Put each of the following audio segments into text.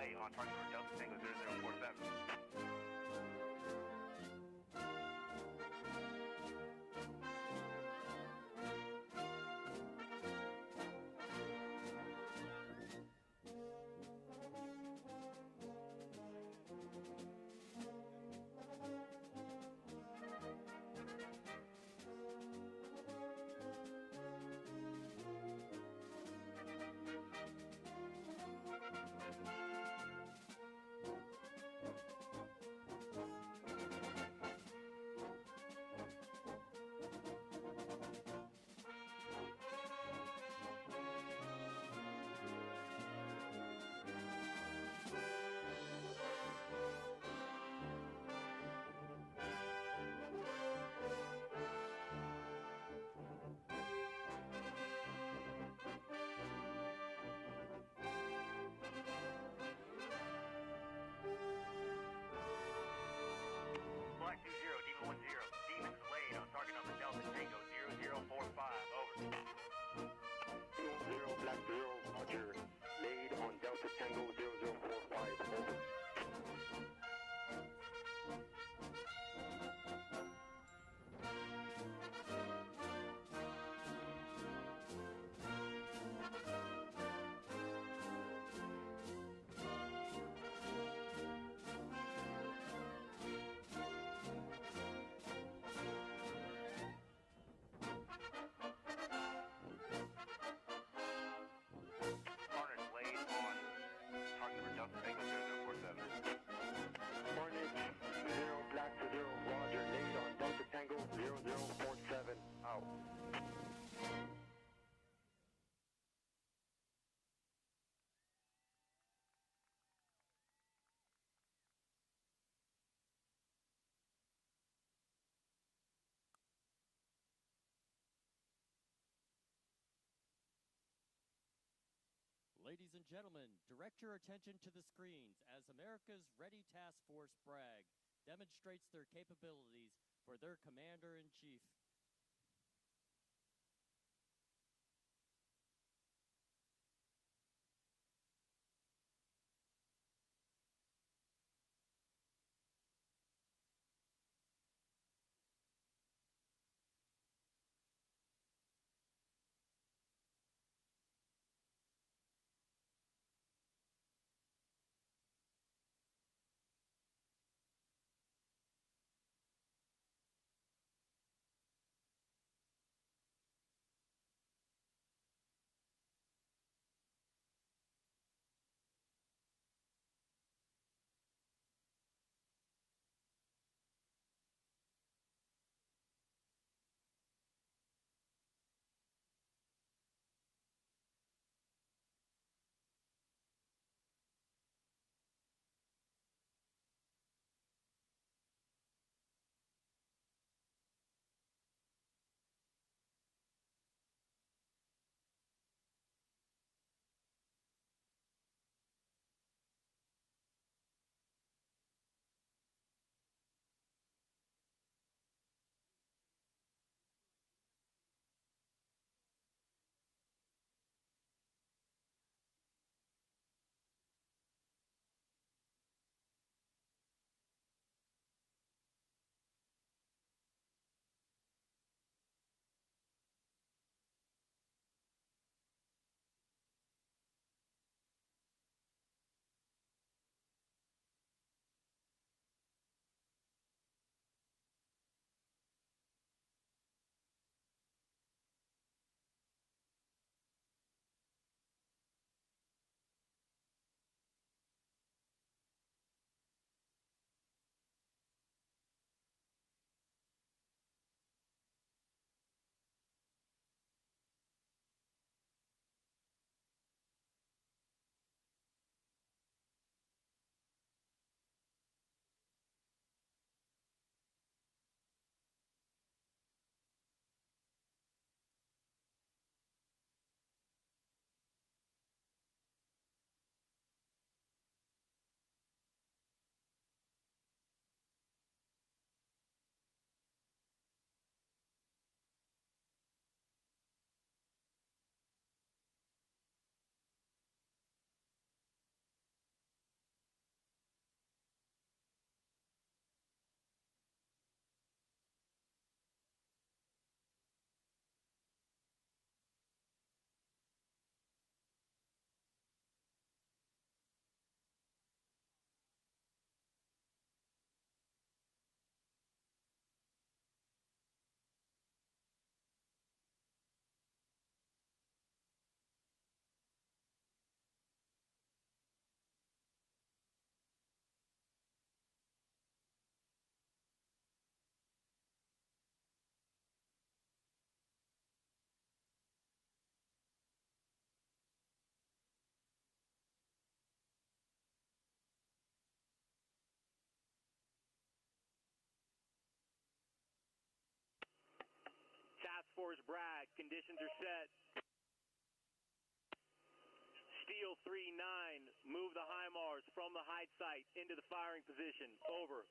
delay on target for Delta Tango 0047. Black 20, Demon 10. Demon's laid on target number Delta Tango 0045. Over. Demon 0, Black 0, Roger. Laid on Delta Tango 0045. Over. Carnage laid on target number Delta Tango 0047. Carnage 0, Black 0, Roger. Laid on Delta Tango 0047. Out. Ladies and gentlemen, direct your attention to the screens as America's Ready Task Force Bragg demonstrates their capabilities for their Commander-in-Chief. Fort Bragg, conditions are set. Steel 3-9, move the HIMARS from the hide site into the firing position. Over.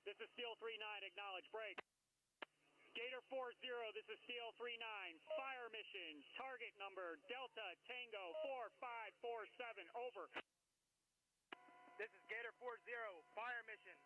This is Steel 3-9, acknowledge, break. Gator 4-0, this is Steel 3-9, fire mission, target number Delta Tango 4547, over. This is Gator 4-0, fire mission.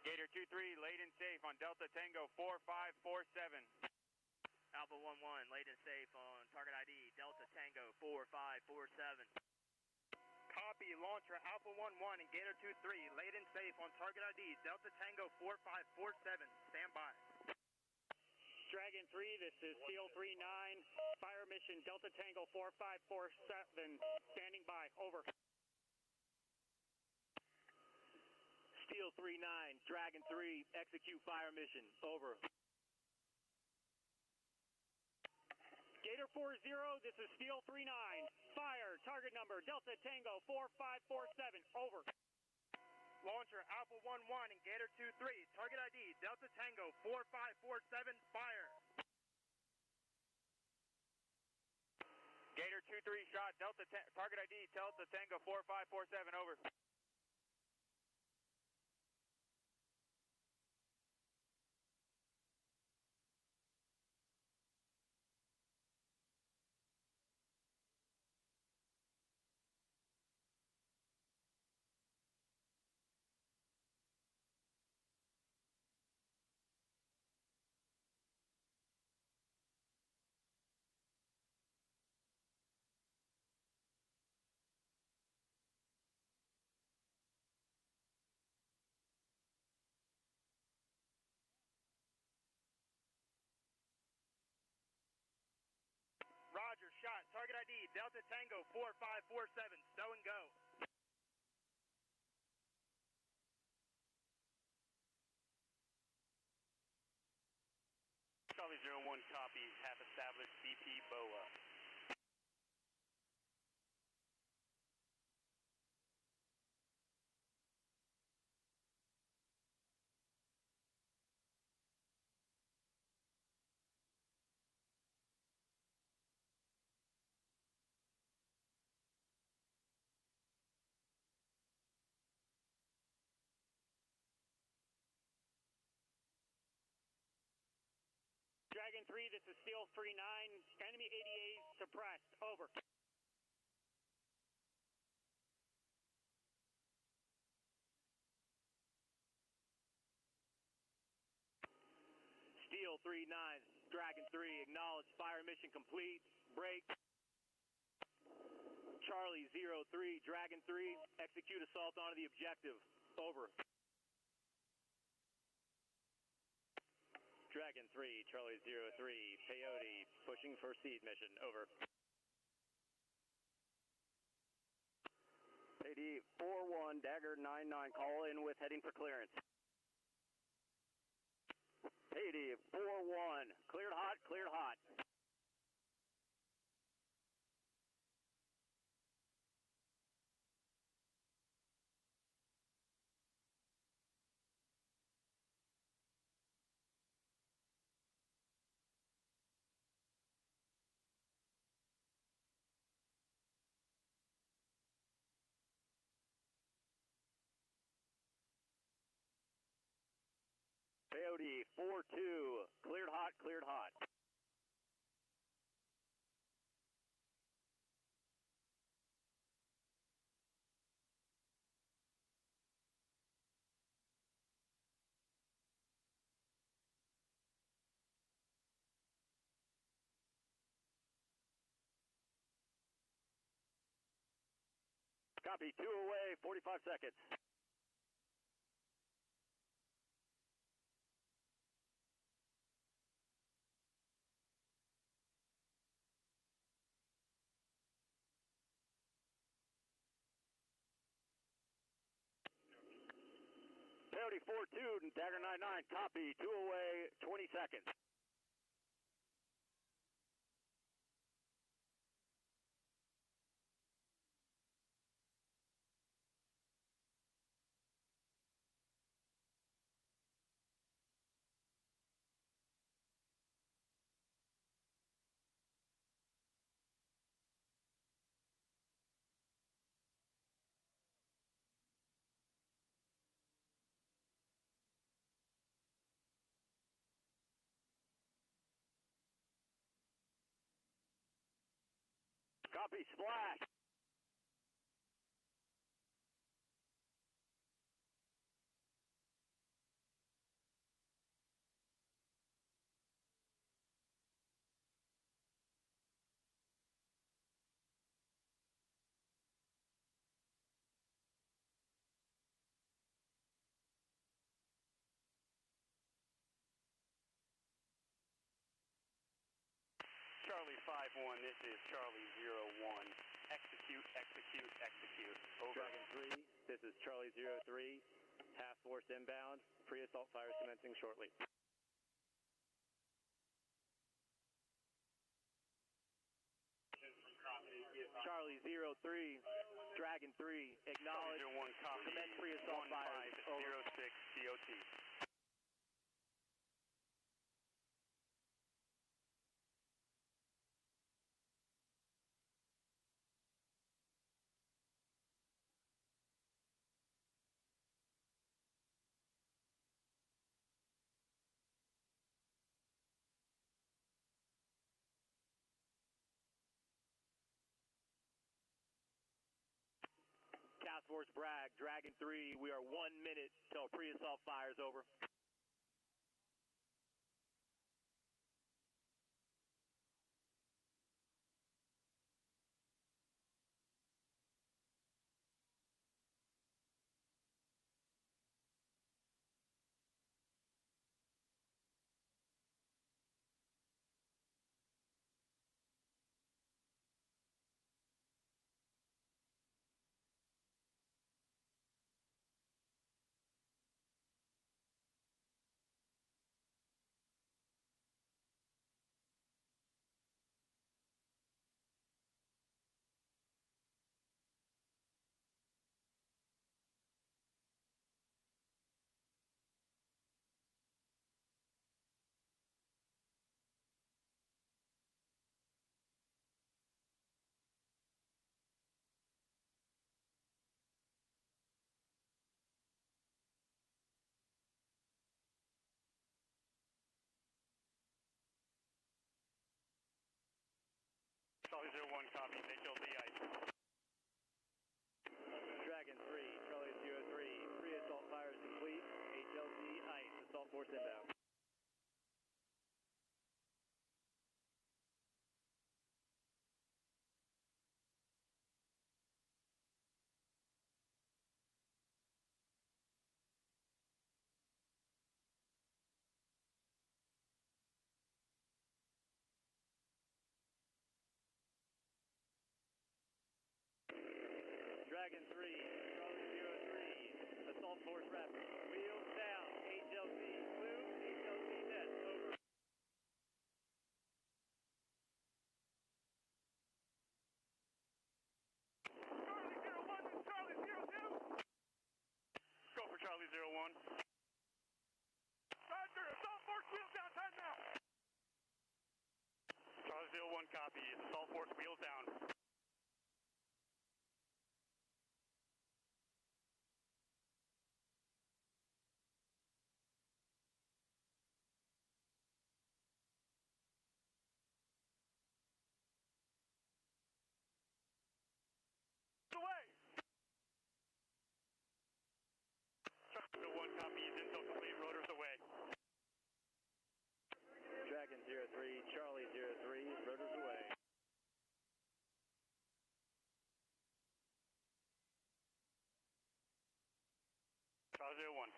Gator 2-3, laid and safe on Delta Tango 4547. Alpha 1-1, laid and safe on target ID, Delta Tango 4547. Copy, launcher Alpha 1-1 and Gator 2-3, laid and safe on target ID, Delta Tango 4547. Stand by. Dragon 3, this is Steel 3-9, fire mission Delta Tango 4547, standing by, over. Steel 3-9, Dragon 3, execute fire mission. Over. Gator 4-0, this is Steel 3-9, fire, target number Delta Tango 4547, over. Launcher Alpha 1-1 and Gator 2-3, target ID, Delta Tango 4547, fire. Gator 2-3 shot, target ID, Delta Tango 4547, over. Roger, shot, target ID, Delta Tango 4547, stow and go. Charlie 01 copy, half established, BP BOA. Dragon 3, this is Steel 3-9, enemy ADAs suppressed, over. Steel 3-9, Dragon 3, acknowledge fire mission complete, break. Charlie 03, Dragon 3, execute assault onto the objective, over. Dragon 3, Charlie 03, Peyote, pushing for seed mission, over. AD 4-1, Dagger 9-9, call in with heading for clearance. AD 4-1, cleared hot, cleared hot. Coyote 4-2, cleared hot, cleared hot. Copy, 2 away, 45 seconds. Coyote 4-2, Dagger 99, copy, 2 away, 20 seconds. Copy, splash. Charlie 5-1, this is Charlie 0-1. Execute, execute, execute. Over. Dragon 3, this is Charlie 03, task force inbound, pre-assault fires commencing shortly. Charlie 03, Dragon 3, acknowledge, Charlie 01, copy. commence pre-assault fires. Over. 1506 DOT. Task Force Bragg, Dragon 3, we are 1 minute till pre-assault fires. Over. Charlie 01, copy. They killed the ice. Dragon 3, Charlie 03, pre-assault fires complete, HLZ ice, assault force inbound. Dragon 3, Charlie 03, assault force rep, wheels down, HLZ blue, HLZ net, over. Charlie 01, this is Charlie 02. Go for Charlie 01. Roger, assault force wheels down, time now. Charlie 01, copy. Assault force wheels down. 01.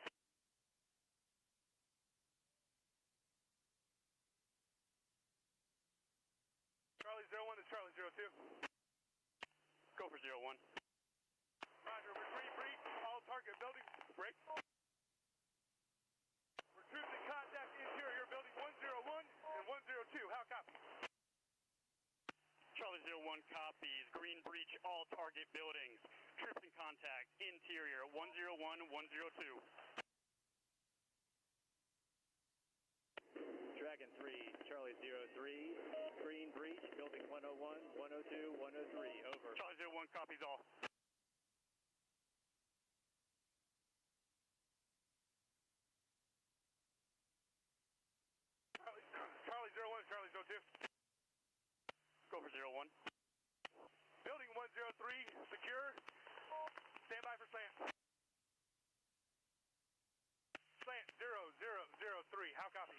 Charlie 01 to Charlie 02. Go for 01. Roger, we're Green Breach, all target buildings, break. We're troops in contact interior building 101 and 102, how copy? Charlie 01 copies. Green Breach, all target buildings. Troops in contact. Interior 101, 102. Dragon 3, Charlie 03, Green Breach, building 101, 102, 103, over. Charlie 01 copies all. Charlie 01, Charlie 02. Go for 01. Building 103, secure. Stand by for slant. Slant 0003, how copy?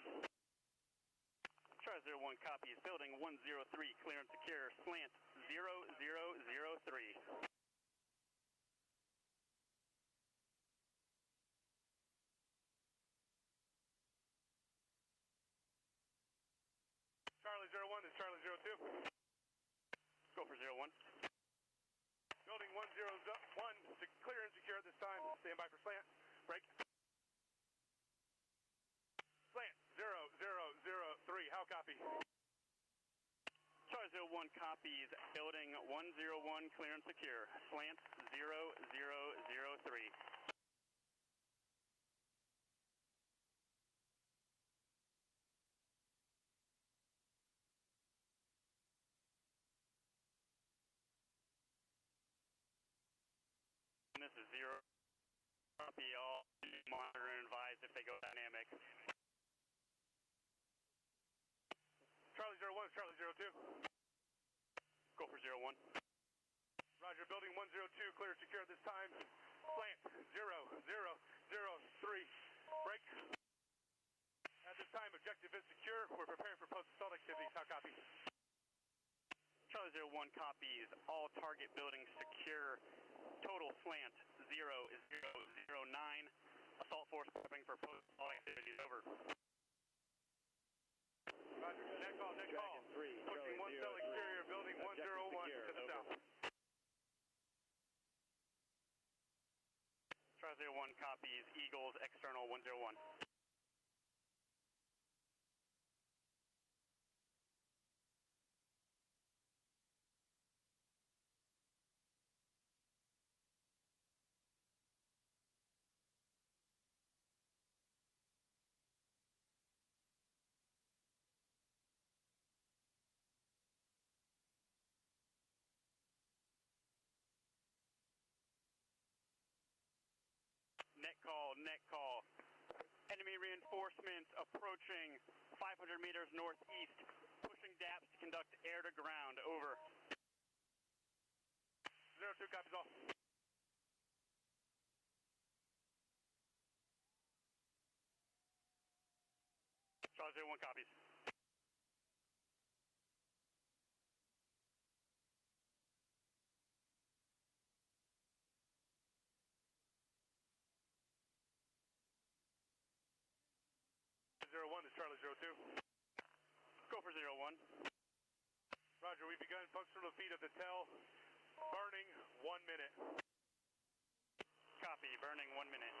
Charlie 01 copies. Building 103, clear and secure. Slant 0003. Charlie 01 to Charlie 02. Go for 01. Building 101, clear and secure this time. Stand by for slant. Break. Slant 0003, how copy? Charlie 01 copies. Building 101, clear and secure. Slant 0003. This is 0. Copy all. Monitor and advise if they go dynamic. Charlie 01, Charlie 02. Go for 01. Roger, building 102, clear and secure this time. Slant 0003. Break. At this time, objective is secure. We're preparing for post-assault activities. How copy? Charlie 01 copies. All target buildings secure. Total slant 0009. Assault force prepping for post-assault activities. Over. Roger, next call, next call. Dragon 3, Pushing one cell exterior, building 101 to the south. Charlie 01 copies. Eagles external 101. Net call. Enemy reinforcements approaching 500 meters northeast, pushing DAPs to conduct air to ground. Over. 02 copies all. Charlie 01 copies. This is Charlie 02. Go for 01. Roger, we've begun functional defeat of the TEL. Burning 1 minute. Copy. Burning 1 minute.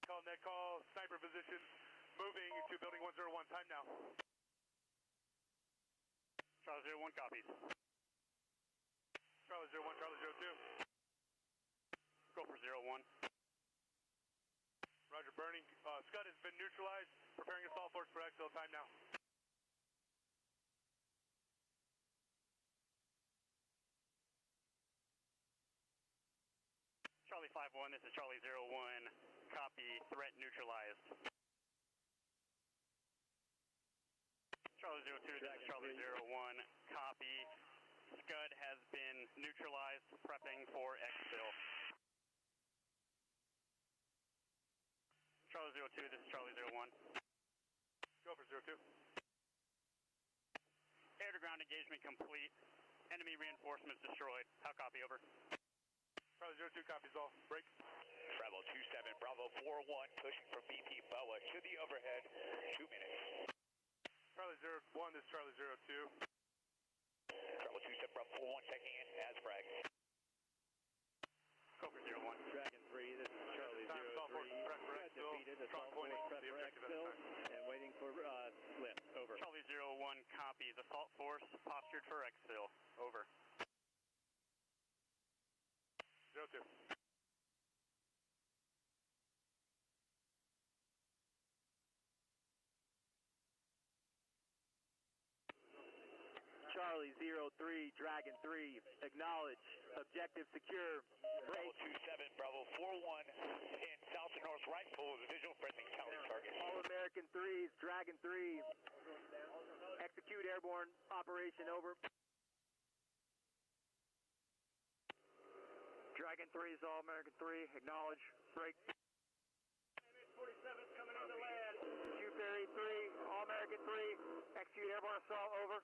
Call, net call, sniper position, moving to building 101, time now. Charlie 01 copies. Charlie 01, Charlie 02. Go for 01. Roger, burning. Scud has been neutralized, preparing assault force for exfil, time now. Charlie 51, this is Charlie 01. Copy. Threat neutralized. 02, this is Charlie 01, copy. Scud has been neutralized, prepping for exfil. Charlie 02, this is Charlie 01. Go for 02. Air-to-ground engagement complete. Enemy reinforcements destroyed. How copy, over? Charlie 02 copies all. Break. Travel 27, Bravo 41, pushing from BP Boa to the overhead. 2 minutes. Charlie 01, this is Charlie 02. Travel 27, Bravo 41, checking in as Bragg. Cobra 01. Dragon 3, this is Charlie 03. Defeated assault force prep for exfil and waiting for lift. Over. Charlie 01 copies. Assault force postured for exfil. Over. 02. Charlie 03, Dragon 3, acknowledge. Objective secure. Bravo 27, Bravo 41, in south and north right full of the visual friendly counter target. All American 3s, Dragon 3. Execute airborne operation, over. Dragon 3 is All American 3, acknowledge. Break. 47's coming into land. Q Ferry 3, All American 3, execute airborne assault, over.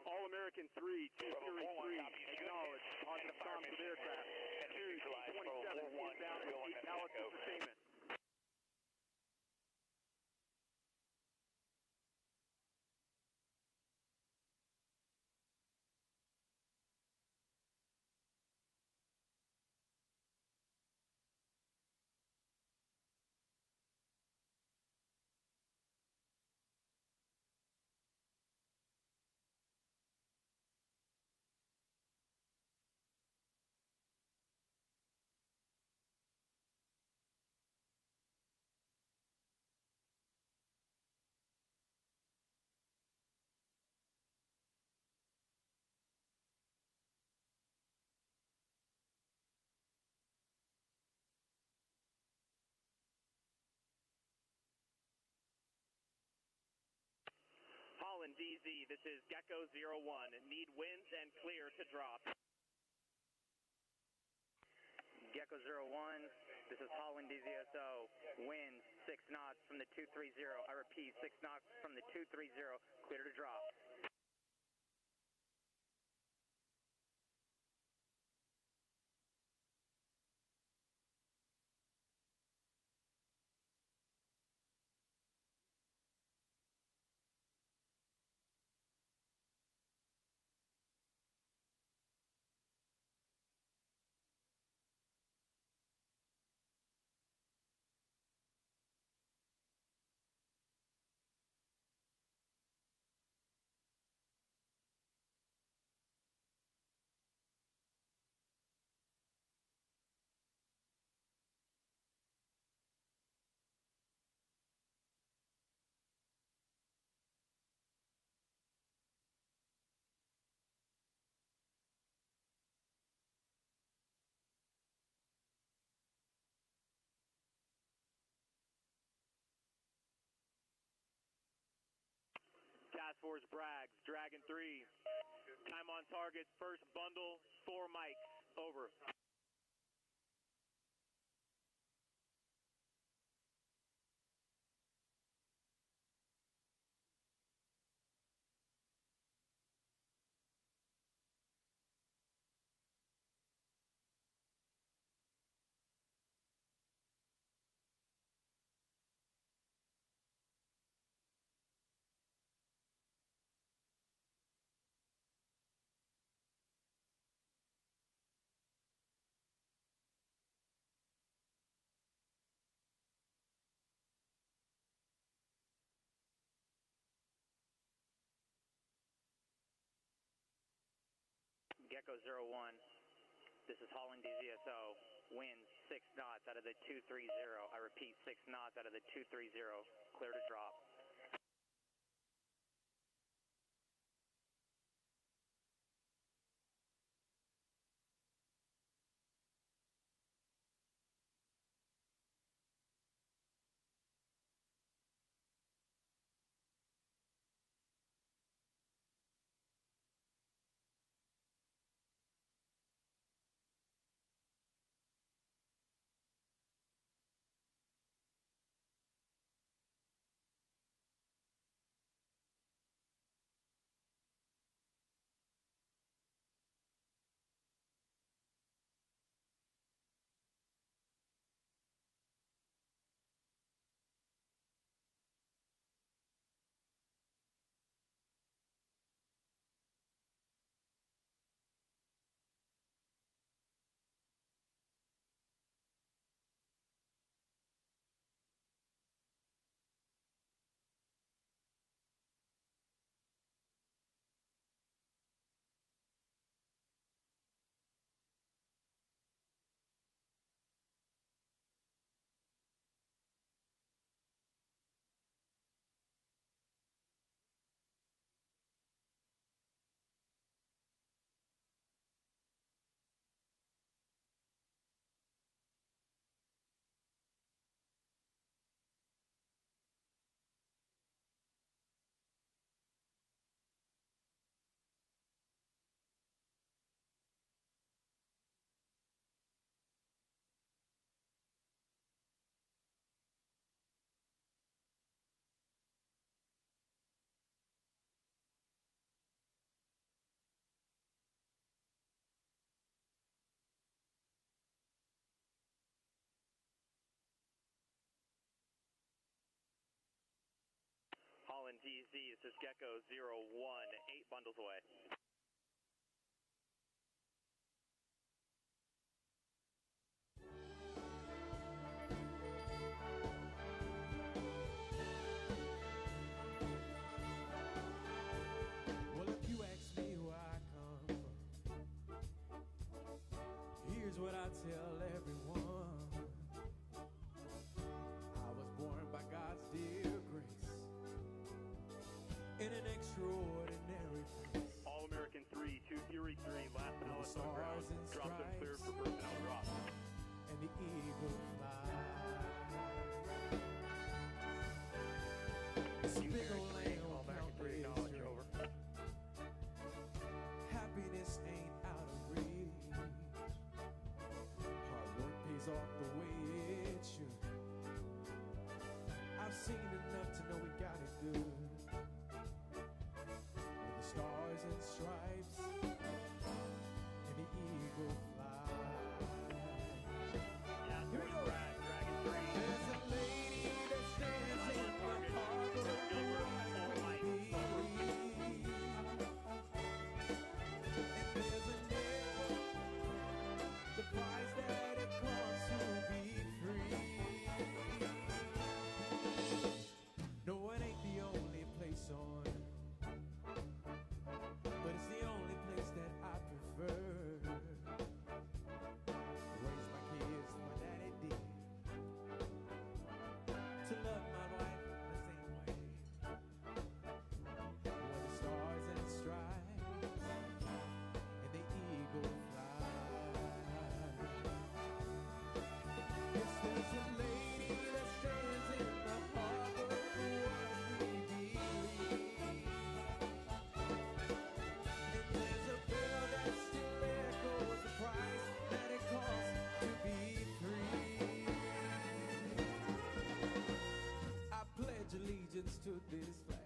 All American 3, 2 Fury 3, acknowledge. Positive comms with aircraft. 2, 27, inbound, 8 pallets of sustainment. Holland DZ, this is Gecko 01. Need winds and clear to drop. Gecko 01, this is Holland DZSO. Winds 6 knots from the 230. I repeat, 6 knots from the 230. Clear to drop. Task Force Bragg, Dragon 3. Time on target, first bundle, 4 mics. Over. Gecko 01, this is Holland DZSO. Winds 6 knots out of the 230. I repeat, 6 knots out of the 230. Clear to drop. DZ, this is Gecko 01, 8 bundles away. Well, if you ask me where I come from, here's what I tell everyone. I was born by God's dear grace in an extraordinary place. All-American 3233, last With the analyst on ground. stars and Drop them clear stripes for personnel drop. and the eagle fly. This big old land won't count days straight. Happiness ain't out of reach. Hard work pays off the way it should. I've seen enough to know we got it good. With the stars and stripes and the eagle fly. Here we go. There's a lady that stands in the harbor of Bragg. And there's a neighbor, the price that it costs to be free. No, it ain't the only place on earth, but it's the only place that I prefer. Raise my kids the way daddy did, to love my wife the same way. Where the stars and stripes and the eagle fly. Yes, there's a lady that stands in the harbor of what we believe. And there's a bell that still echoes the price that it costs to be free. I pledge allegiance to this flag.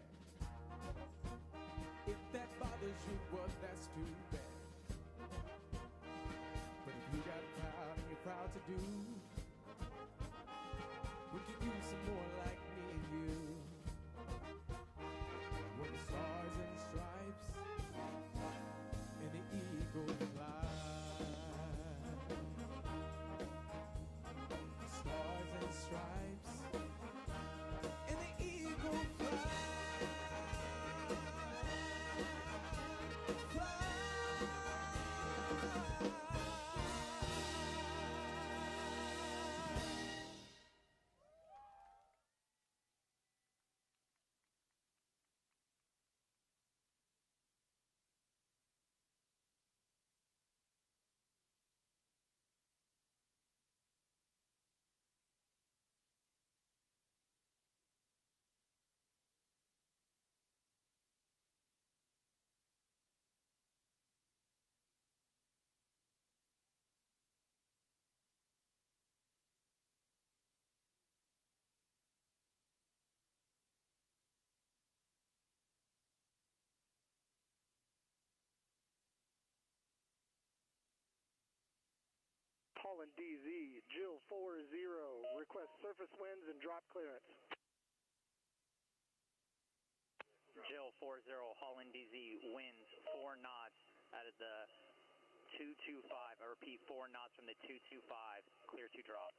If that bothers you, well, that's too bad. But if you got proud and you're proud to do, we can use some more like me and you. Where the stars and stripes and the eagle fly. Stars and stripes and the eagle fly. Holland DZ, Jill 40, request surface winds and drop clearance. Jill 40, Holland DZ, winds 4 knots out of the 225. I repeat, 4 knots from the 225, clear to drop.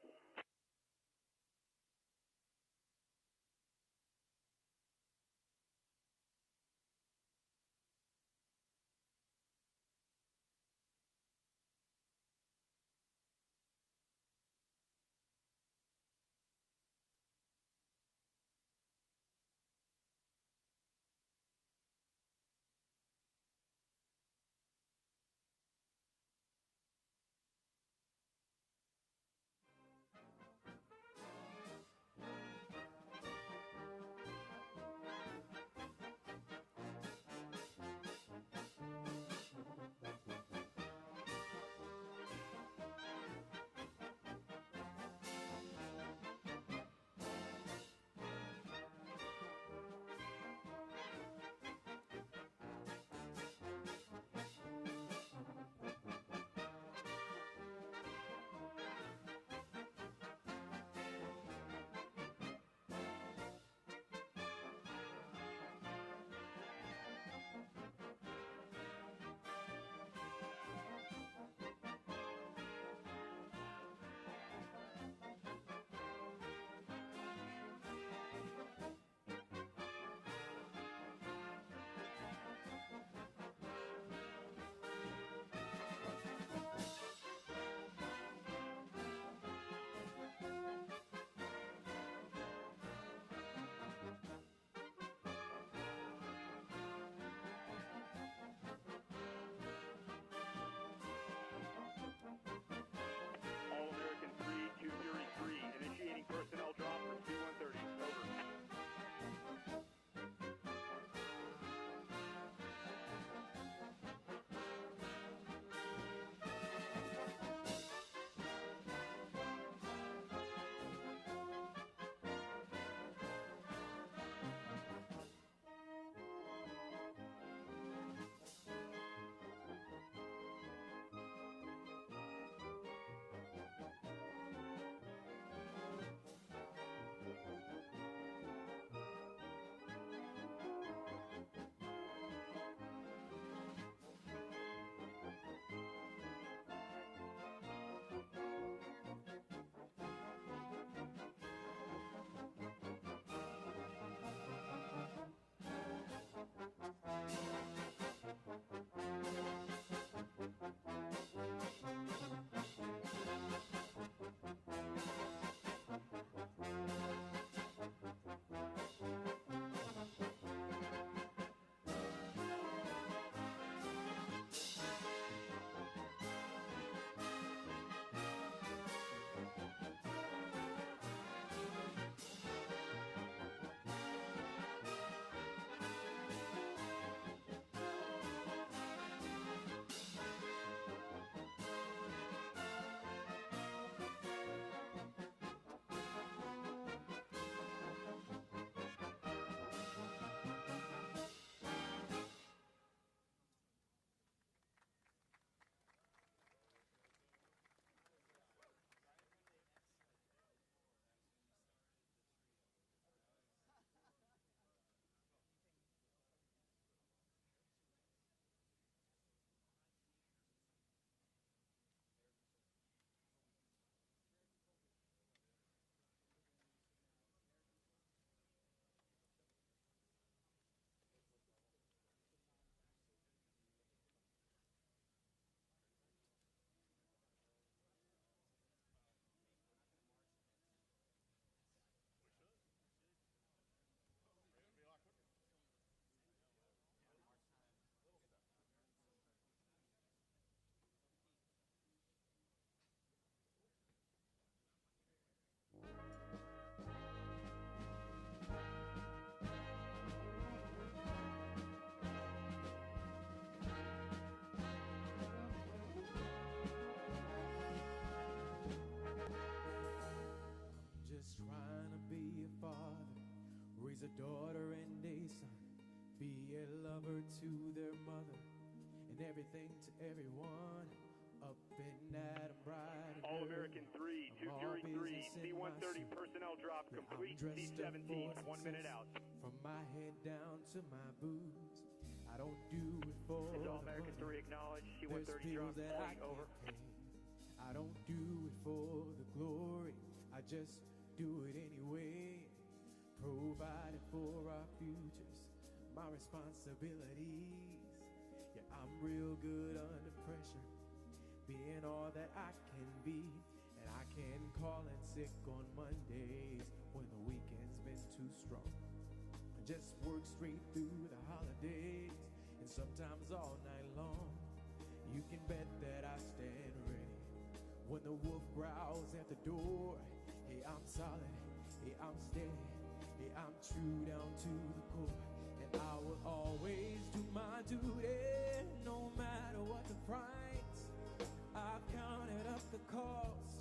to their mother, and everything to everyone. Up and at 'em bright and All-American 3, 203, C-130 personnel drop yeah, complete, I'm dressed up C-17, for 1 minute success. out. From my head down to my boots, I don't do it for This is the All-American money. 3, acknowledge, There's C-130 bills drop that I complete, over. can't pay. I don't do it for the glory, I just do it anyway. Provided for our futures, my responsibilities. Yeah, I'm real good under pressure, being all that I can be. And I can call in sick on Mondays when the weekend's been too strong. I just work straight through the holidays, and sometimes all night long. You can bet that I stand ready when the wolf growls at the door. Hey, I'm solid, hey, I'm steady, hey, I'm true down to the core. And I will always do my duty, no matter what the price. I've counted up the cost,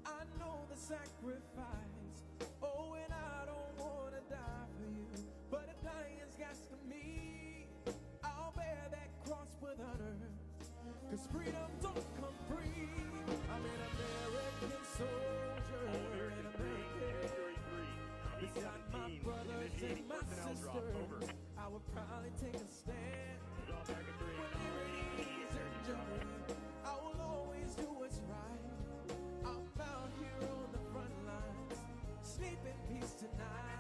I know the sacrifice. Oh, and I don't wanna die for you, but if dying's got to me, I'll bear that cross with honor. 'Cause freedom don't come free. I'm an American soldier, an American. Beside my brothers and my sisters, I would probably take a stand. For liberties and justice, I will always do what's right. I'm out here on the front lines, sleep in peace tonight.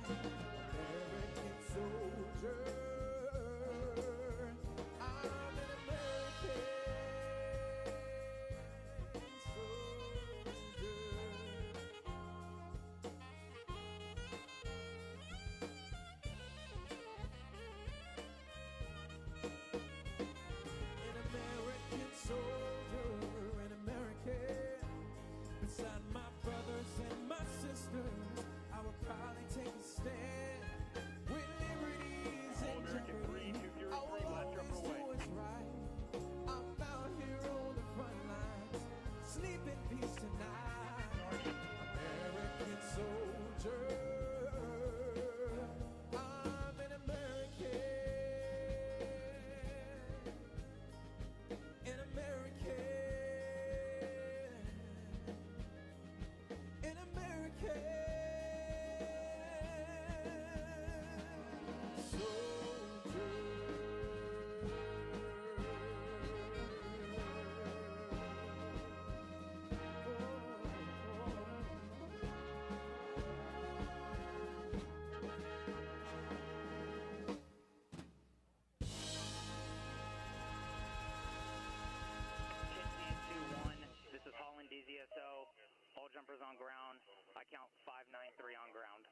American soldier, I'm an American soldier. An American soldier, an American. Beside my brothers and my sisters, I would probably take a stand. With liberties and jeopardy, I will always do what's right. I'm out here on the front lines, sleep in peace tonight. American soldier, I'm an American. An American. An American soldier. This is Holland DZSO. All jumpers on ground. I count 593 on ground.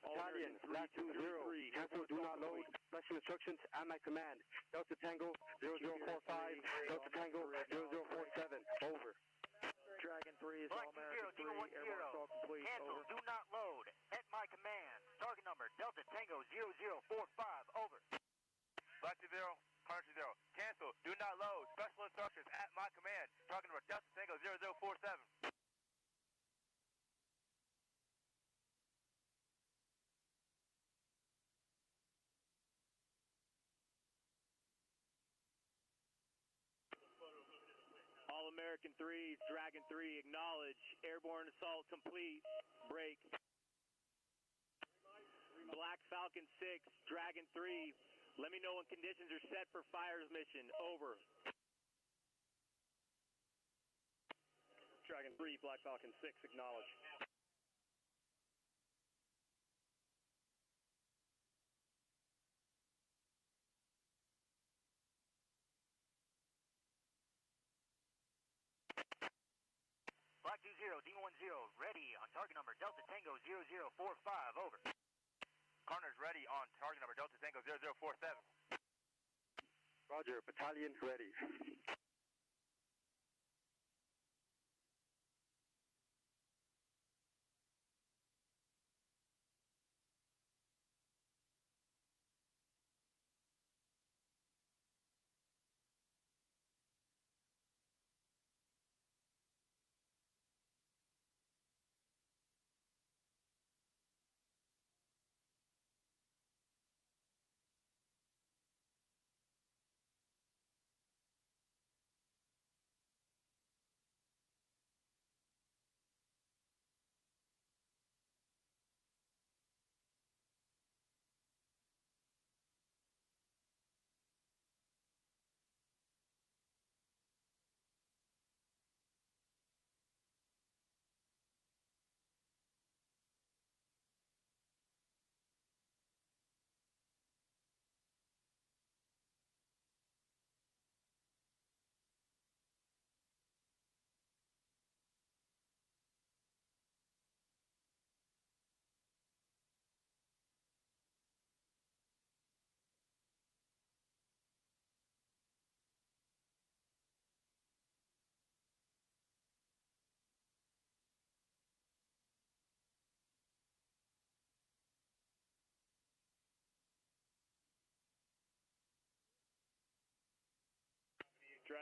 Battalion, Black 203, cancel, do not load. Special instructions at my command. Delta Tango 0045, Delta Tango 0047, over. Dragon 3 is Black All-American 3, 0, airborne assault complete, cancel, over. do not load. At my command. Target number Delta Tango 0045, over. Black 20, Hunter 20, cancel, do not load. Special instructions at my command. Target number Delta Tango 0047. All-American 3, Dragon 3, acknowledge. Airborne assault complete, break. Black Falcon 6, Dragon 3, let me know when conditions are set for fires mission, over. Dragon 3, Black Falcon 6, acknowledge. Black 20, D10, ready on target number Delta Tango 0045, over. Carter's ready on target number Delta Tango 0047. Roger, battalion ready.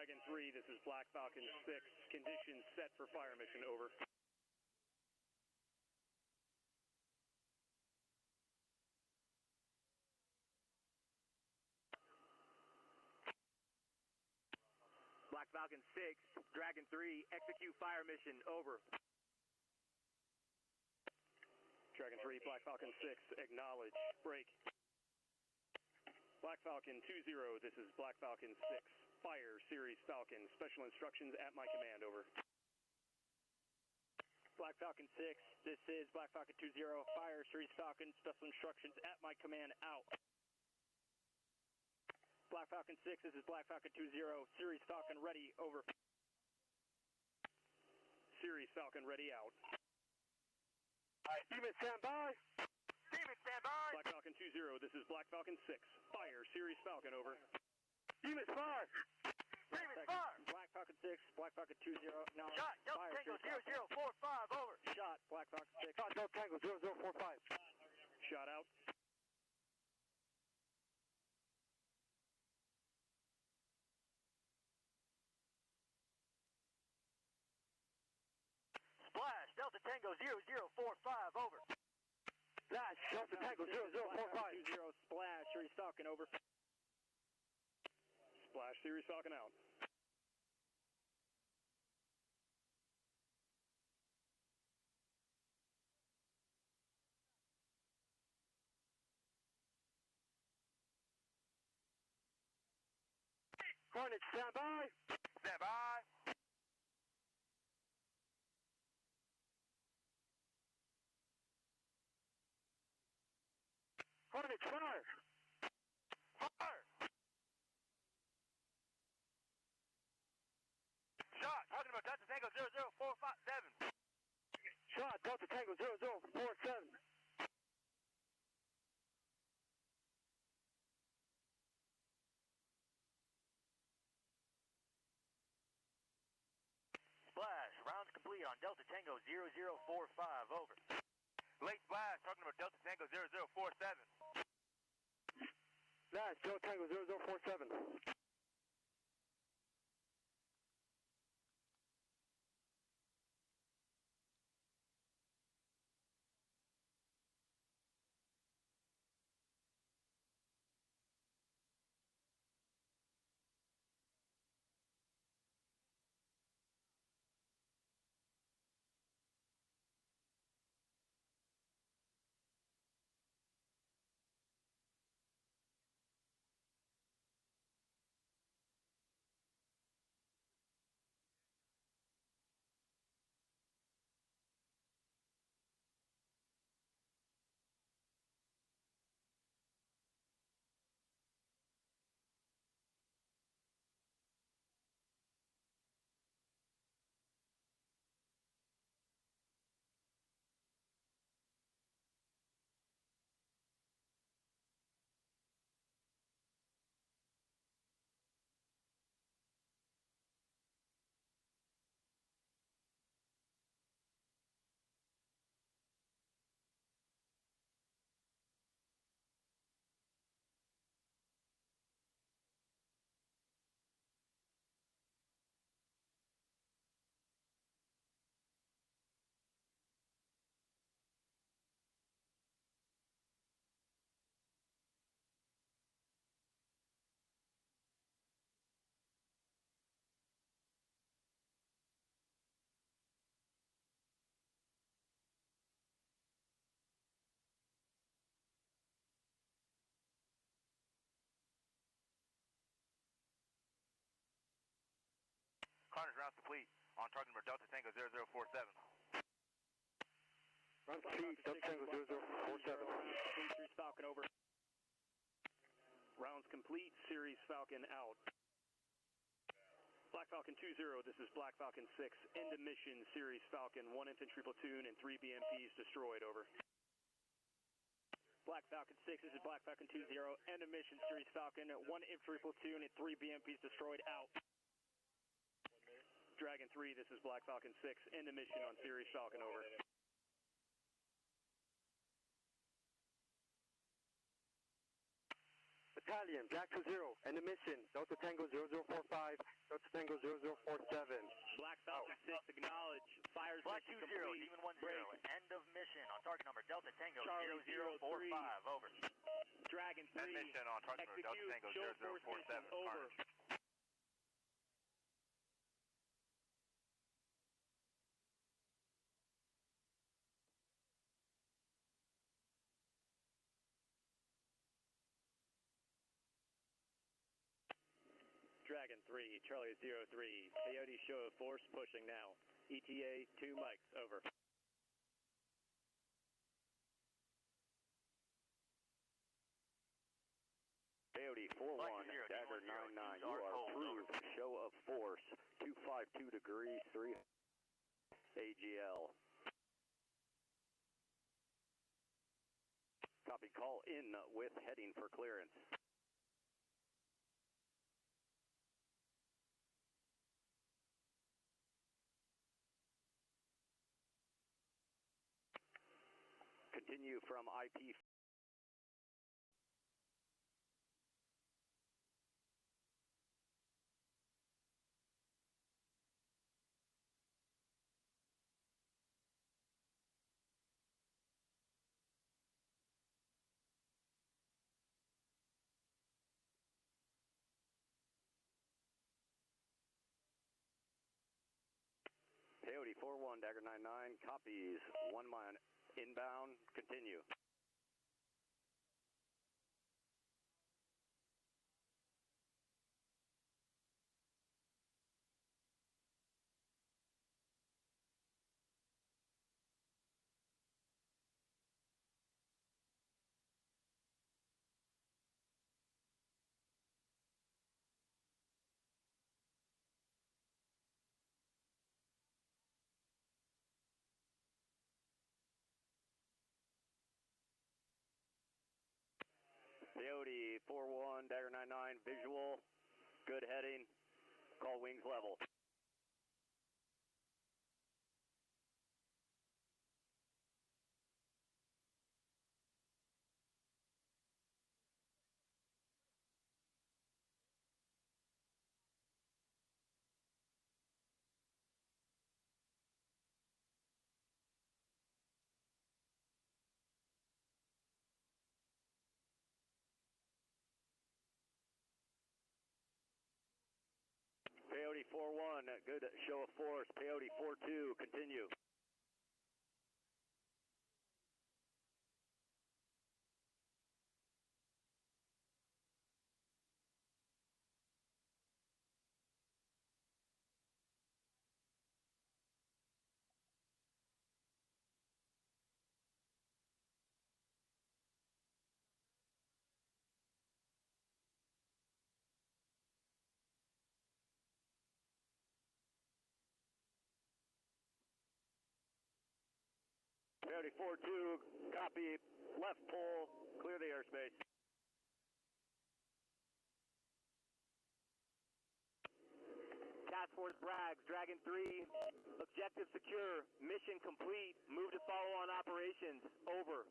Dragon 3, this is Black Falcon 6. Conditions set for fire mission, over. Black Falcon 6, Dragon 3, execute fire mission, over. Dragon 3, Black Falcon 6, acknowledge, break. Black Falcon 20, this is Black Falcon 6, fire, Series Falcon, special instructions at my command, over. Black Falcon 6, this is Black Falcon 20, fire, Series Falcon, special instructions at my command, out. Black Falcon 6, this is Black Falcon 20, Series Falcon ready, over. Series Falcon ready, out. Demon, stand by. Demon, stand by. Black Falcon 20, this is Black Falcon 6, fire, Series Falcon, over. Demon, fire. Demon, fire. Black Falcon 6, Black Falcon 20, now Shot, Delta fire, Tango Series 0045, over. Shot, Black Falcon 6. Shot, Delta Tango 0045. Shot out. Splash, Delta Tango 0045, over. Splash, Delta Tango 0045. 20, splash, Series Falcon, over. Splash, Series Falcon out. Hornet, stand by. Stand by. Hornet, fire. Fire. Shot, talking about Delta Tango 00457. Shot, Delta Tango 0047. Splash, rounds complete on Delta Tango 0045, over. Late splash, talking about Delta Tango 0047. Splash, Delta Tango 0047. Carnage rounds complete on target number Delta Tango 0047. Round complete, Delta Tango 0047. Series Falcon, over. Rounds complete, Series Falcon out. Black Falcon 20, this is Black Falcon 6, end of mission, Series Falcon, 1 infantry platoon and 3 BMPs destroyed, over. Black Falcon 6, this is Black Falcon 20, end of mission, Series Falcon, 1 infantry platoon and 3 BMPs destroyed, out. Dragon 3, this is Black Falcon 6, end of mission on Series Falcon, over. Battalion, Jack 20, and the mission, Delta Tango 0045, Delta Tango 0047. Black Falcon 6, acknowledge. Fires Black mission 20, complete. Demon 10, end of mission on target number Delta Tango Charlie 0045, over. Dragon 3, End mission on target number Delta Tango show force 0047, mission, over. Dragon 3, Charlie 03, Coyote show of force pushing now. ETA 2 mics, over. Coyote 4-1, Dagger 9-9, you are approved. Show of force, 252 degrees, 3 AGL. Copy, call in with heading for clearance. Continue from IP. Coyote 4-1, Dagger 9-9, copies, 1 mile inbound, continue. Coyote 4-1, Dagger 9-9, visual, good heading, call wings level. Peyote 4-1, good show of force. Peyote 4-2, continue. Peyote 4-2, copy, left pole, clear the airspace. Task Force Bragg, Dragon 3, objective secure, mission complete, move to follow on operations, over.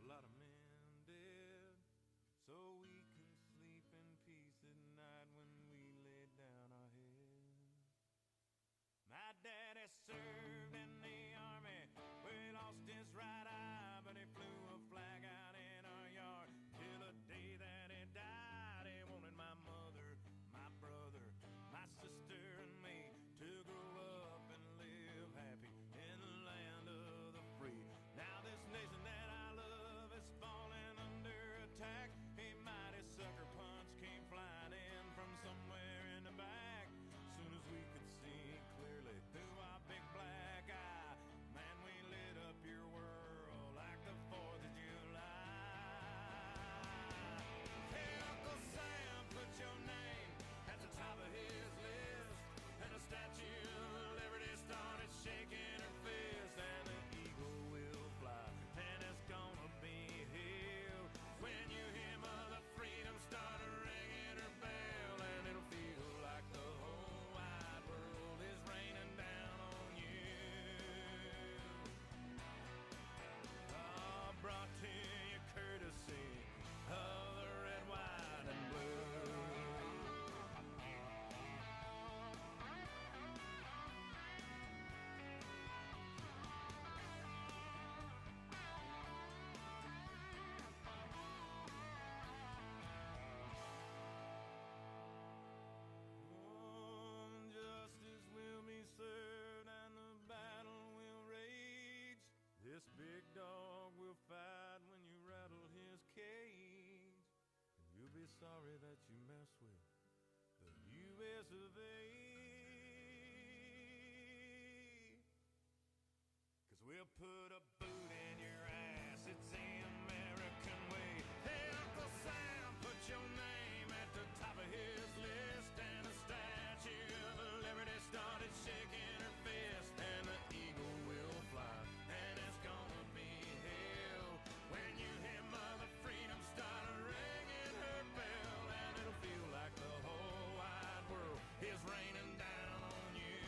a lot of men dead, so we can sleep in peace at night when we lay down our head. My daddy served in the army, where he lost his right eye, but he flew a flag out in our yard till the day that he died. He wanted my mother, my brother, my sister, and me to grow up and live happy in the land of the free. Now this nation that I love is falling under attack. A mighty sucker punch came flying in from somewhere in the back. Soon as we could see clearly through our big black eye, man, we lit up your world like the 4th of July. Hey, Uncle Sam, put your name at the top of his list, and the Statue of Liberty started shaking her fist, and the eagle will fly, and it's gonna be hell when you hear Mother Freedom start ringing her bell, and it'll feel like the whole wide world is raining down on you. Brought to you courtesy of the red, white, and blue. Justice will be served and the battle will rage. This big dog will fight when you rattle his cage. And you'll be sorry that you mess with the U.S. of A. 'Cause we'll put a boot in your ass, it's the American way. Hey, Uncle Sam, put your name at the top of his list, and the Statue of Liberty started shaking her fist, and the eagle will fly, and it's gonna be hell when you hear Mother Freedom start ringing her bell, and it'll feel like the whole wide world is raining down on you.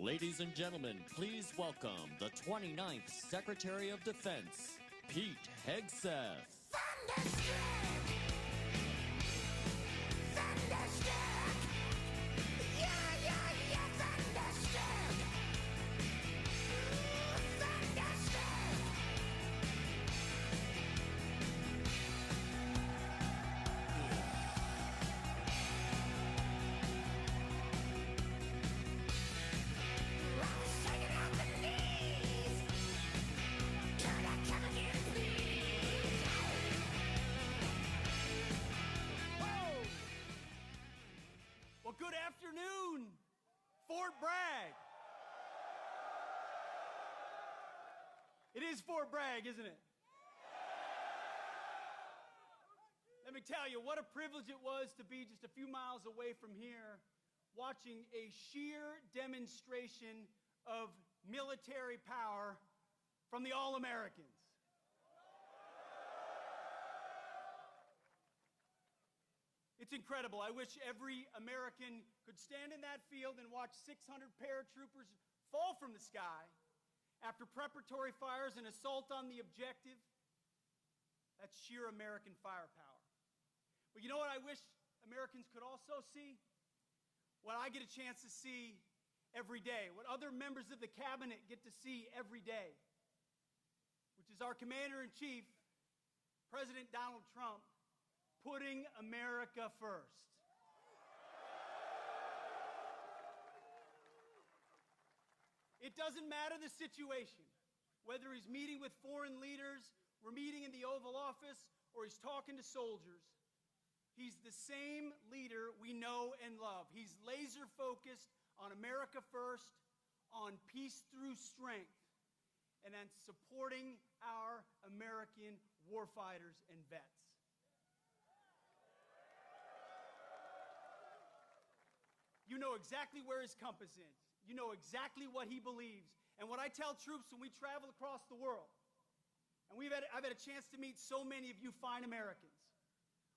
Ladies and gentlemen, please welcome the 29th Secretary of Defense, Pete Hegseth. Good afternoon, Fort Bragg. It is Fort Bragg, isn't it? Let me tell you what a privilege it was to be just a few miles away from here watching a sheer demonstration of military power from the All-Americans. It's incredible. I wish every American could stand in that field and watch 600 paratroopers fall from the sky after preparatory fires and assault on the objective. That's sheer American firepower. But you know what I wish Americans could also see? What I get a chance to see every day, what other members of the cabinet get to see every day, which is our Commander-in-Chief, President Donald Trump, putting America first. It doesn't matter the situation, whether he's meeting with foreign leaders, we're meeting in the Oval Office, or he's talking to soldiers. He's the same leader we know and love. He's laser focused on America first, on peace through strength, and on supporting our American warfighters and vets. You know exactly where his compass is. You know exactly what he believes. And what I tell troops when we travel across the world, and I've had a chance to meet so many of you fine Americans,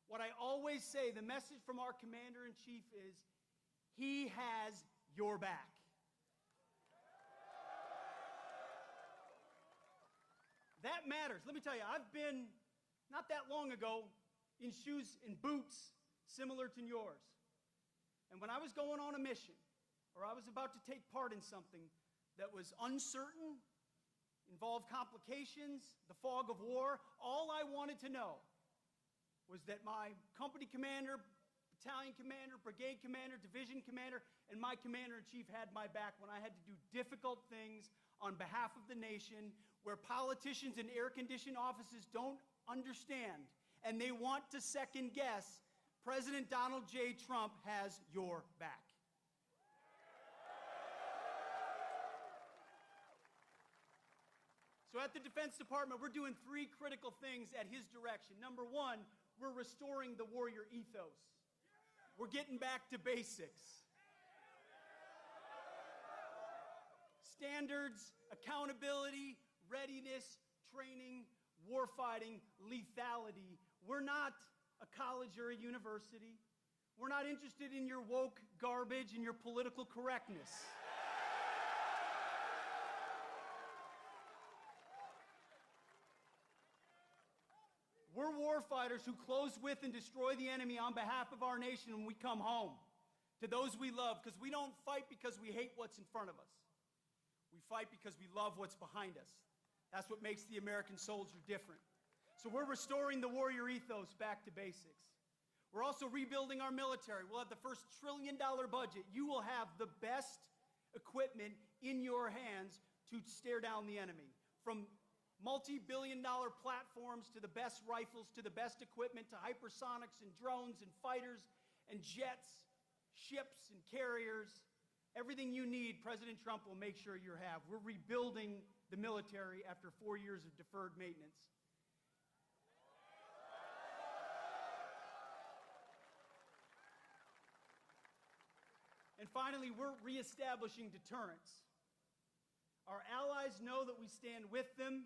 what I always say, the message from our Commander-in-Chief is, he has your back. That matters. Let me tell you, I've been, not that long ago, in shoes and boots similar to yours. And when I was going on a mission, or I was about to take part in something that was uncertain, involved complications, the fog of war, all I wanted to know was that my company commander, battalion commander, brigade commander, division commander, and my commander-in-chief had my back when I had to do difficult things on behalf of the nation where politicians in air-conditioned offices don't understand and they want to second-guess. President Donald J. Trump has your back. So at the Defense Department, we're doing three critical things at his direction. Number one, we're restoring the warrior ethos. We're getting back to basics. Standards, accountability, readiness, training, warfighting, lethality. We're not a college or a university. We're not interested in your woke garbage and your political correctness. We're warfighters who close with and destroy the enemy on behalf of our nation when we come home to those we love, because we don't fight because we hate what's in front of us. We fight because we love what's behind us. That's what makes the American soldier different. So we're restoring the warrior ethos back to basics. We're also rebuilding our military. We'll have the first $1 trillion budget. You will have the best equipment in your hands to stare down the enemy. From multi-billion-dollar platforms to the best rifles, to the best equipment, to hypersonics and drones and fighters and jets, ships and carriers. Everything you need, President Trump will make sure you have. We're rebuilding the military after 4 years of deferred maintenance. And finally, we're reestablishing deterrence. Our allies know that we stand with them,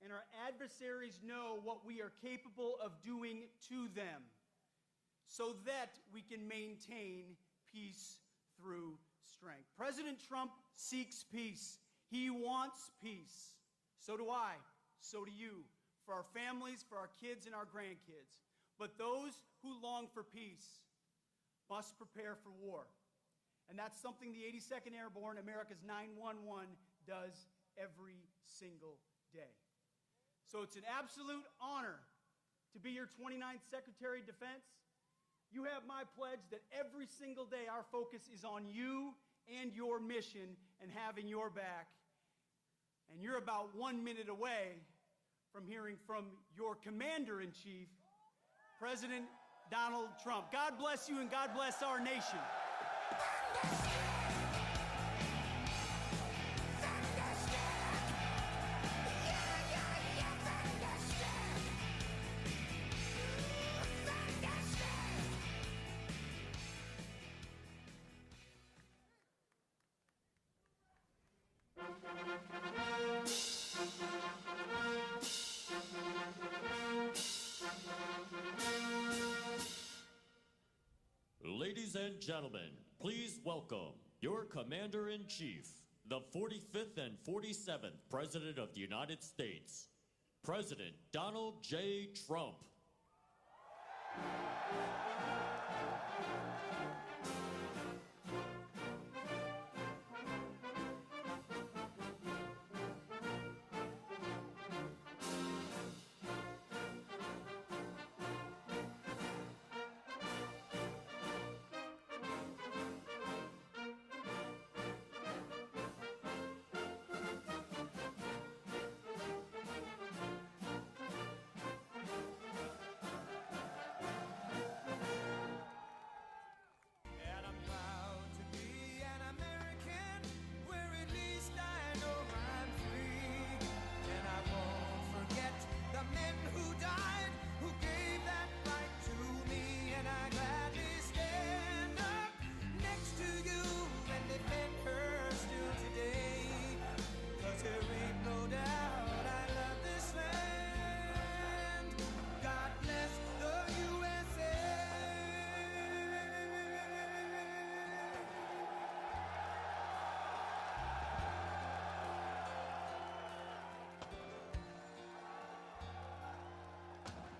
and our adversaries know what we are capable of doing to them, so that we can maintain peace through strength. President Trump seeks peace. He wants peace. So do I. So do you. For our families, for our kids and our grandkids. But those who long for peace must prepare for war. And that's something the 82nd Airborne, America's 911, does every single day. So it's an absolute honor to be your 29th Secretary of Defense. You have my pledge that every single day our focus is on you and your mission and having your back. And you're about 1 minute away from hearing from your Commander-in-Chief, President Donald Trump. God bless you and God bless our nation. Ladies and gentlemen, please welcome your Commander-in-Chief, the 45th and 47th President of the United States, President Donald J. Trump.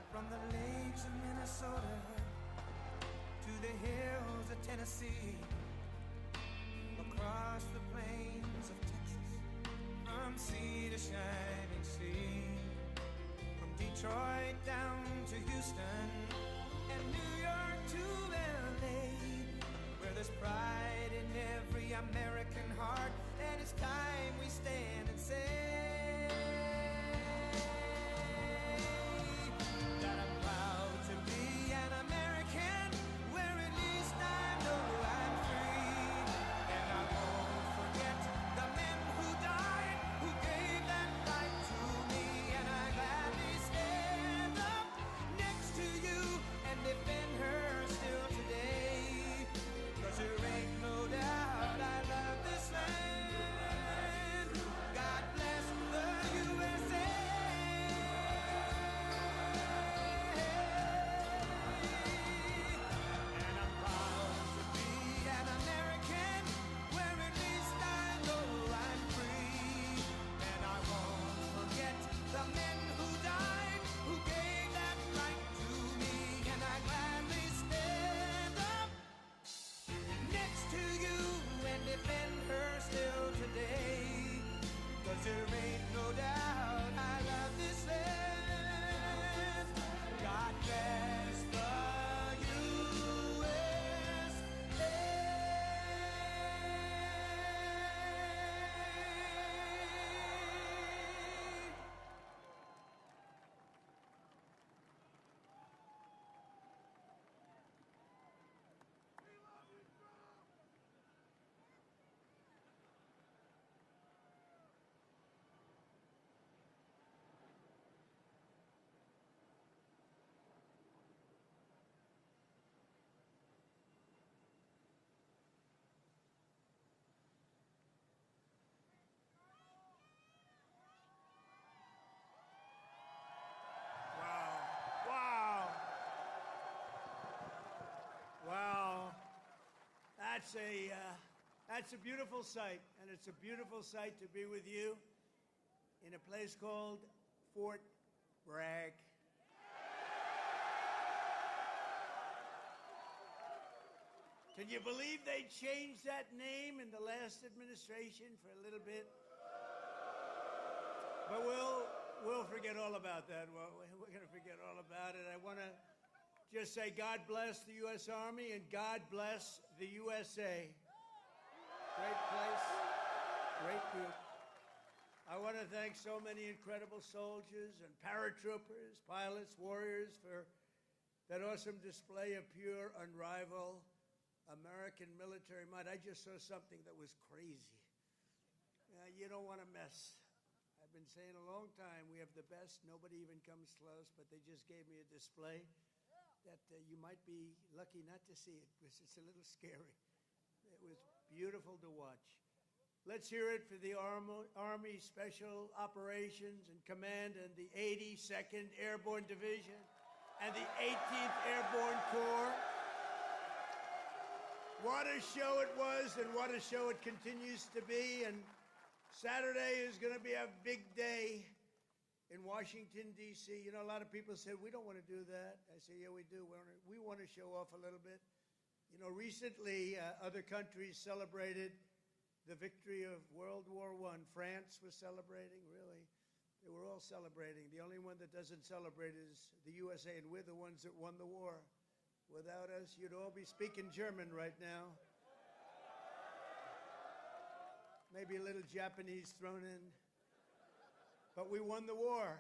From the lakes of Minnesota to the hills of Tennessee, across the plains of Texas, from sea to shining sea, from Detroit down to Houston and New York to LA, where there's pride in every American heart, and it's time we stand and say that I'm proud to be an American, where at least I know I'm free. And I won't forget the men who died, who gave that right to me. And I gladly stand up next to you and defend her still today. 'Cause there ain't no doubt I love this land. God bless the USA. There ain't no doubt I love this land. God bless the USA. That's a beautiful sight, and it's a beautiful sight to be with you in a place called Fort Bragg. Can you believe they changed that name in the last administration for a little bit? But we'll forget all about that. Well, we're going to forget all about it. I want to just say God bless the U.S. Army and God bless the USA. Great place, great group. I want to thank so many incredible soldiers and paratroopers, pilots, warriors for that awesome display of pure, unrivaled American military might. I just saw something that was crazy. You don't want to mess. I've been saying a long time, we have the best. Nobody even comes close, but they just gave me a display that you might be lucky not to see it because it's a little scary. It was beautiful to watch. Let's hear it for the Army Special Operations and Command and the 82nd Airborne Division and the 18th Airborne Corps. What a show it was and what a show it continues to be. And Saturday is going to be a big day in Washington, D.C. You know, a lot of people say, we don't want to do that. I say, yeah, we do. We want to show off a little bit. You know, recently, other countries celebrated the victory of World War I. France was celebrating, really. They were all celebrating. The only one that doesn't celebrate is the USA, and we're the ones that won the war. Without us, you'd all be speaking German right now. Maybe a little Japanese thrown in. But we won the war.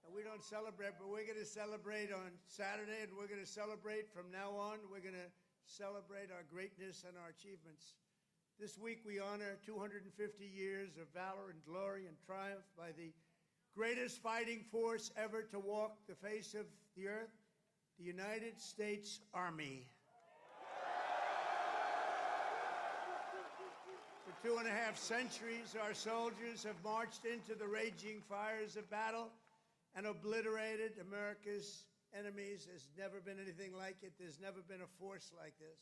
And we don't celebrate, but we're going to celebrate on Saturday, and we're going to celebrate from now on. We're going to celebrate our greatness and our achievements. This week we honor 250 years of valor and glory and triumph by the greatest fighting force ever to walk the face of the earth, the United States Army. For 2.5 centuries, our soldiers have marched into the raging fires of battle and obliterated America's enemies. There's never been anything like it. There's never been a force like this.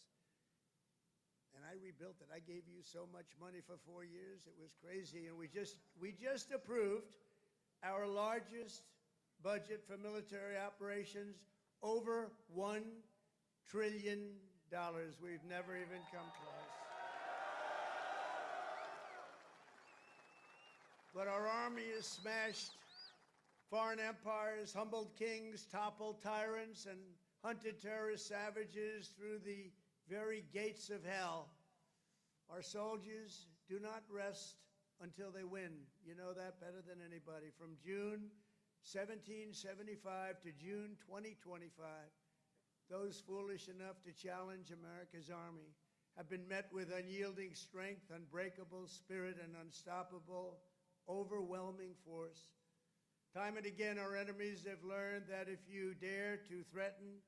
And I rebuilt it. I gave you so much money for 4 years. It was crazy. And we just approved our largest budget for military operations, over $1 trillion. We've never even come close. But our army has smashed foreign empires, humbled kings, toppled tyrants, and hunted terrorist savages through the very gates of hell. Our soldiers do not rest until they win. You know that better than anybody. From June 1775 to June 2025, those foolish enough to challenge America's army have been met with unyielding strength, unbreakable spirit, and unstoppable, overwhelming force. Time and again, our enemies have learned that if you dare to threaten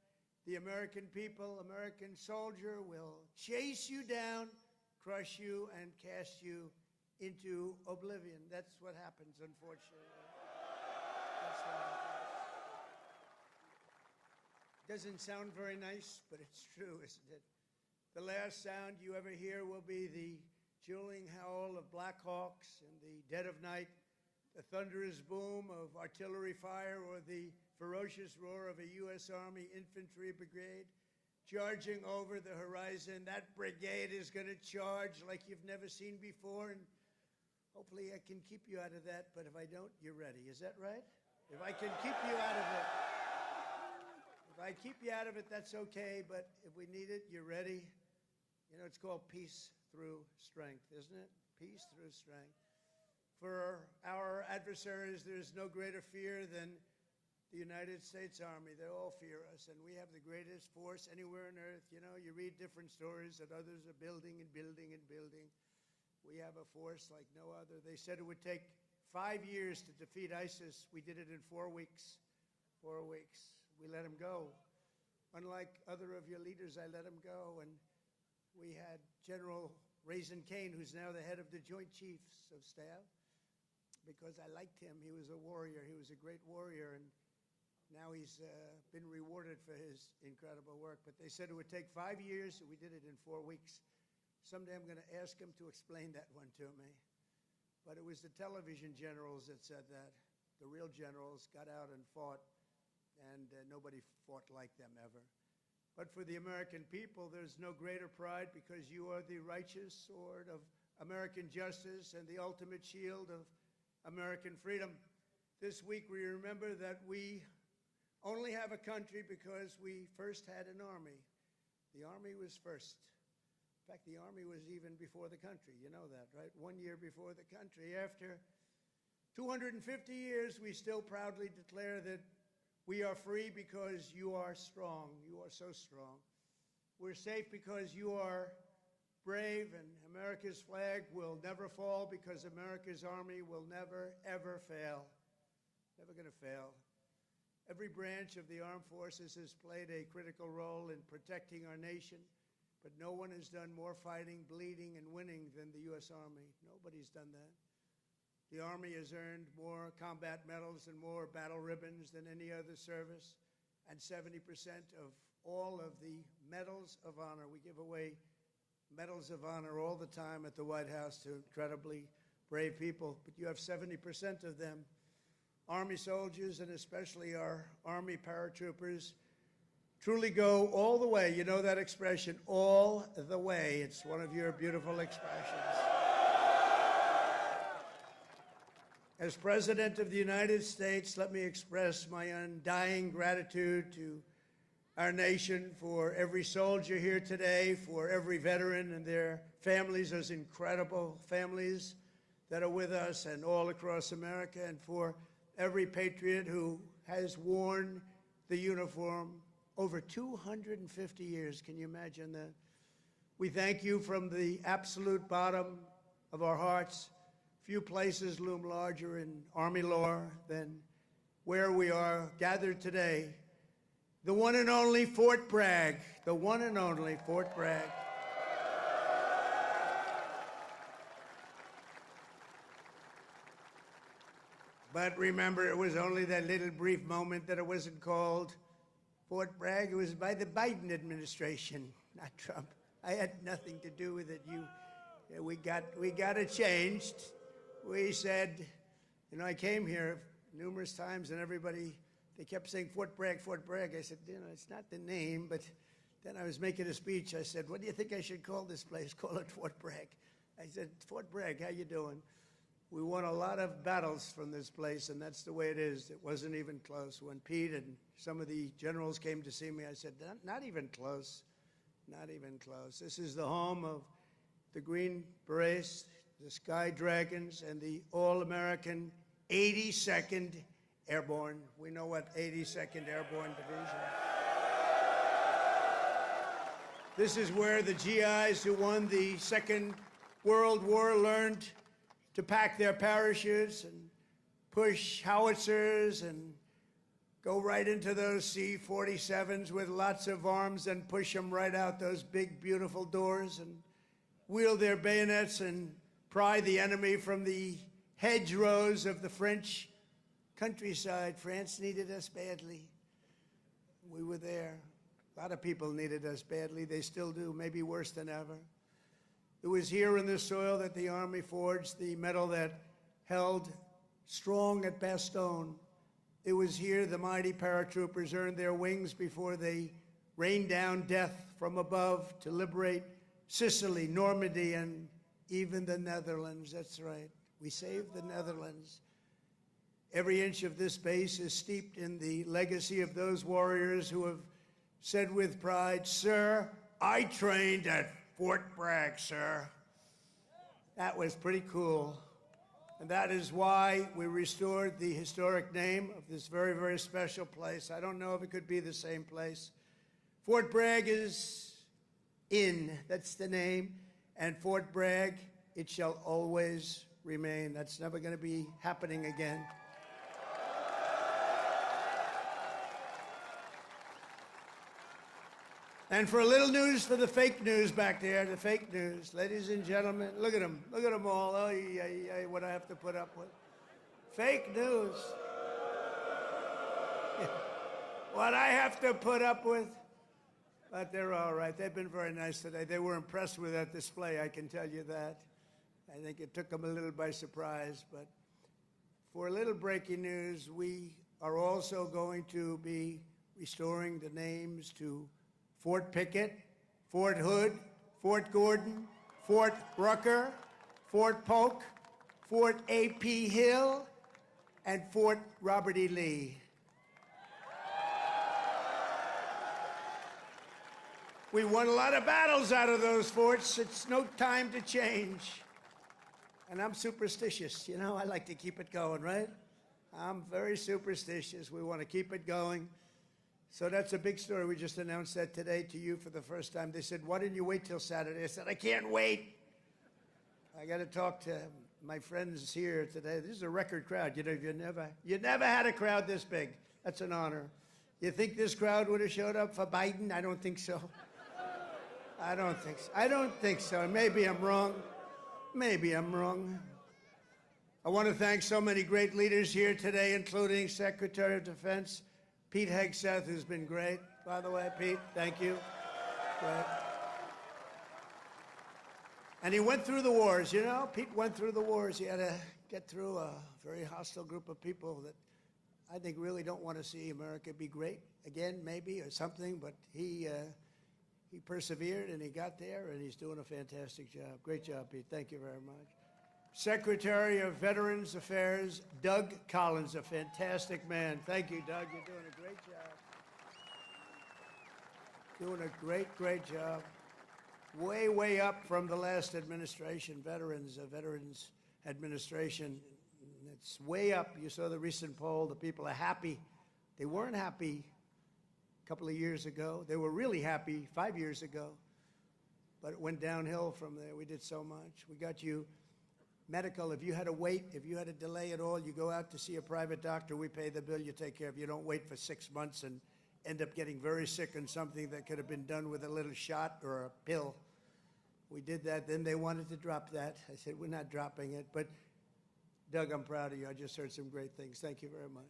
the American people, American soldier will chase you down, crush you, and cast you into oblivion. That's what happens, unfortunately. That's what happens. Doesn't sound very nice, but it's true, isn't it? The last sound you ever hear will be the chilling howl of Black Hawks in the dead of night, the thunderous boom of artillery fire, or the ferocious roar of a U.S. Army infantry brigade charging over the horizon. That brigade is going to charge like you've never seen before, and hopefully I can keep you out of that, but if I don't, you're ready. Is that right? If I can keep you out of it. If I keep you out of it, that's okay, but if we need it, you're ready. You know, it's called peace through strength, isn't it? Peace through strength. For our adversaries, there's no greater fear than the United States Army. They all fear us, and we have the greatest force anywhere on earth. You know, you read different stories that others are building and building and building. We have a force like no other. They said it would take 5 years to defeat ISIS. We did it in 4 weeks. 4 weeks. We let them go. Unlike other of your leaders, I let them go, and we had General Raisin Kane, who's now the head of the Joint Chiefs of Staff, because I liked him. He was a warrior. He was a great warrior, and now he's been rewarded for his incredible work. But they said it would take 5 years. We did it in 4 weeks. Someday I'm going to ask him to explain that one to me. But it was the television generals that said that. The real generals got out and fought, and nobody fought like them ever. But for the American people, there's no greater pride because you are the righteous sword of American justice and the ultimate shield of American freedom. This week we remember that we only have a country because we first had an army. The army was first. In fact, the army was even before the country. You know that, right? 1 year before the country. After 250 years, we still proudly declare that we are free because you are strong. You are so strong. We're safe because you are brave, and America's flag will never fall because America's army will never, ever fail. Never going to fail. Every branch of the armed forces has played a critical role in protecting our nation. But no one has done more fighting, bleeding, and winning than the U.S. Army. Nobody's done that. The Army has earned more combat medals and more battle ribbons than any other service, and 70% of all of the medals of honor. We give away medals of honor all the time at the White House to incredibly brave people, but you have 70% of them. Army soldiers, and especially our Army paratroopers, truly go all the way. You know that expression, all the way. It's one of your beautiful expressions. As President of the United States, let me express my undying gratitude to our nation for every soldier here today, for every veteran and their families, those incredible families that are with us and all across America, and for every patriot who has worn the uniform over 250 years. Can you imagine that? We thank you from the absolute bottom of our hearts. Few places loom larger in Army lore than where we are gathered today. The one and only Fort Bragg. The one and only Fort Bragg. But remember, it was only that little brief moment that it wasn't called Fort Bragg. It was by the Biden administration, not Trump. I had nothing to do with it. We got it changed. We said, you know, I came here numerous times and everybody, they kept saying Fort Bragg, Fort Bragg. I said, you know, it's not the name, but then I was making a speech. I said, what do you think I should call this place? Call it Fort Bragg. I said, Fort Bragg, how you doing? We won a lot of battles from this place, and that's the way it is. It wasn't even close. When Pete and some of the generals came to see me, I said, not even close, not even close. This is the home of the Green Berets, the Sky Dragons, and the all-American 82nd Airborne. We know what 82nd Airborne Division. This is where the GIs who won the Second World War learned to pack their parachutes and push howitzers and go right into those C-47s with lots of arms and push them right out those big, beautiful doors and wield their bayonets and pry the enemy from the hedgerows of the French countryside. France needed us badly. We were there. A lot of people needed us badly. They still do, maybe worse than ever. It was here in this soil that the Army forged the medal that held strong at Bastogne. It was here the mighty paratroopers earned their wings before they rained down death from above to liberate Sicily, Normandy, and even the Netherlands. That's right. We saved the Netherlands. Every inch of this base is steeped in the legacy of those warriors who have said with pride, "Sir, I trained at Fort Bragg, sir." That was pretty cool. And that is why we restored the historic name of this very, very special place. I don't know if it could be the same place. Fort Bragg is in, that's the name. And Fort Bragg, it shall always remain. That's never going to be happening again. And for a little news for the fake news back there, the fake news. Ladies and gentlemen, look at them. Look at them all. Oh, what I have to put up with. Fake news. What I have to put up with. But they're all right. They've been very nice today. They were impressed with that display, I can tell you that. I think it took them a little by surprise. But for a little breaking news, we are also going to be restoring the names to Fort Pickett, Fort Hood, Fort Gordon, Fort Rucker, Fort Polk, Fort A.P. Hill, and Fort Robert E. Lee. We won a lot of battles out of those forts. It's no time to change. And I'm superstitious. You know, I like to keep it going, right? I'm very superstitious. We want to keep it going. So that's a big story. We just announced that today to you for the first time. They said, why didn't you wait till Saturday? I said, I can't wait. I got to talk to my friends here today. This is a record crowd. You know, you never had a crowd this big. That's an honor. You think this crowd would have showed up for Biden? I don't think so. I don't think so. I don't think so. Maybe I'm wrong. Maybe I'm wrong. I want to thank so many great leaders here today, including Secretary of Defense Pete Hegseth, who's been great. By the way, Pete, thank you. Great. And he went through the wars, you know? Pete went through the wars. He had to get through a very hostile group of people that I think really don't want to see America be great again, maybe, or something, but he persevered, and he got there, and he's doing a fantastic job. Great job, Pete. Thank you very much. Secretary of Veterans Affairs, Doug Collins, a fantastic man. Thank you, Doug. You're doing a great job. Doing a great, great job. Way, way up from the last administration, Veterans Administration. It's way up. You saw the recent poll. The people are happy. They weren't happy a couple of years ago. They were really happy 5 years ago. But it went downhill from there. We did so much. We got you medical. If you had to wait, if you had to delay at all, you go out to see a private doctor. We pay the bill. You take care of it. You don't wait for 6 months and end up getting very sick on something that could have been done with a little shot or a pill. We did that. Then they wanted to drop that. I said, we're not dropping it. But, Doug, I'm proud of you. I just heard some great things. Thank you very much.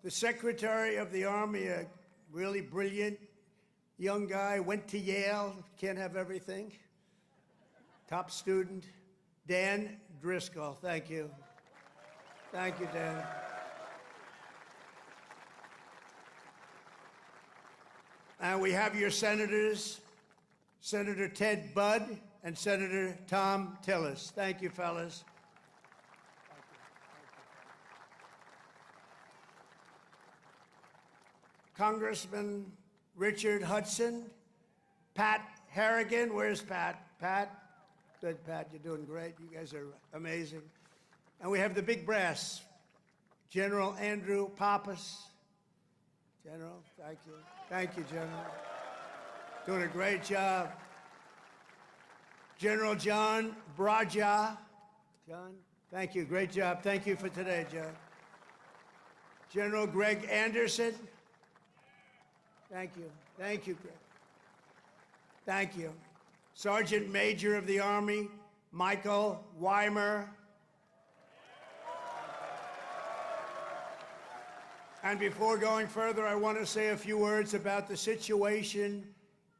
The Secretary of the Army, a really brilliant young guy, went to Yale. Can't have everything. Top student. Dan Driscoll, thank you. Thank you, Dan. And we have your senators, Senator Ted Budd and Senator Tom Tillis. Thank you, fellas. Congressman Richard Hudson, Pat Harrigan, where's Pat? Pat? Good, Pat, you're doing great. You guys are amazing. And we have the big brass, General Andrew Pappas. General, thank you. Thank you, General. Doing a great job. General John Braja. John, thank you. Great job. Thank you for today, John. General Greg Anderson. Thank you. Thank you, Greg. Thank you. Sergeant Major of the Army, Michael Weimer. And before going further, I want to say a few words about the situation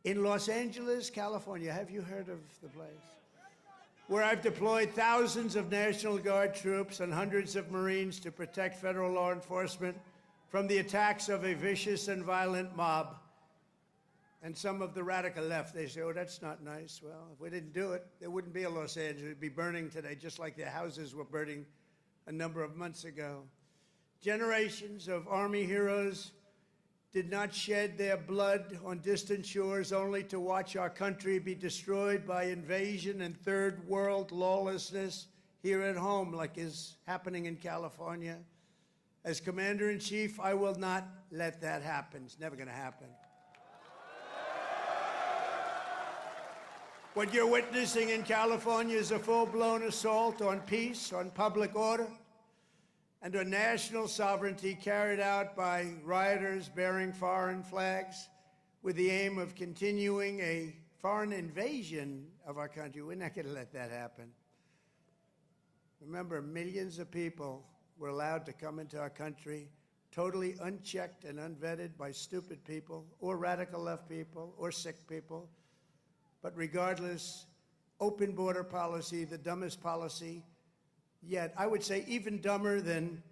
in Los Angeles, California. Have you heard of the place? Where I've deployed thousands of National Guard troops and hundreds of Marines to protect federal law enforcement from the attacks of a vicious and violent mob. And some of the radical left, they say, oh, that's not nice. Well, if we didn't do it, there wouldn't be a Los Angeles. It'd be burning today, just like their houses were burning a number of months ago. Generations of Army heroes did not shed their blood on distant shores only to watch our country be destroyed by invasion and third world lawlessness here at home, like is happening in California. As Commander-in-Chief, I will not let that happen. It's never going to happen. What you're witnessing in California is a full-blown assault on peace, on public order, and on national sovereignty carried out by rioters bearing foreign flags with the aim of continuing a foreign invasion of our country. We're not going to let that happen. Remember, millions of people were allowed to come into our country totally unchecked and unvetted by stupid people or radical left people or sick people. But regardless, open border policy, the dumbest policy yet. I would say even dumber than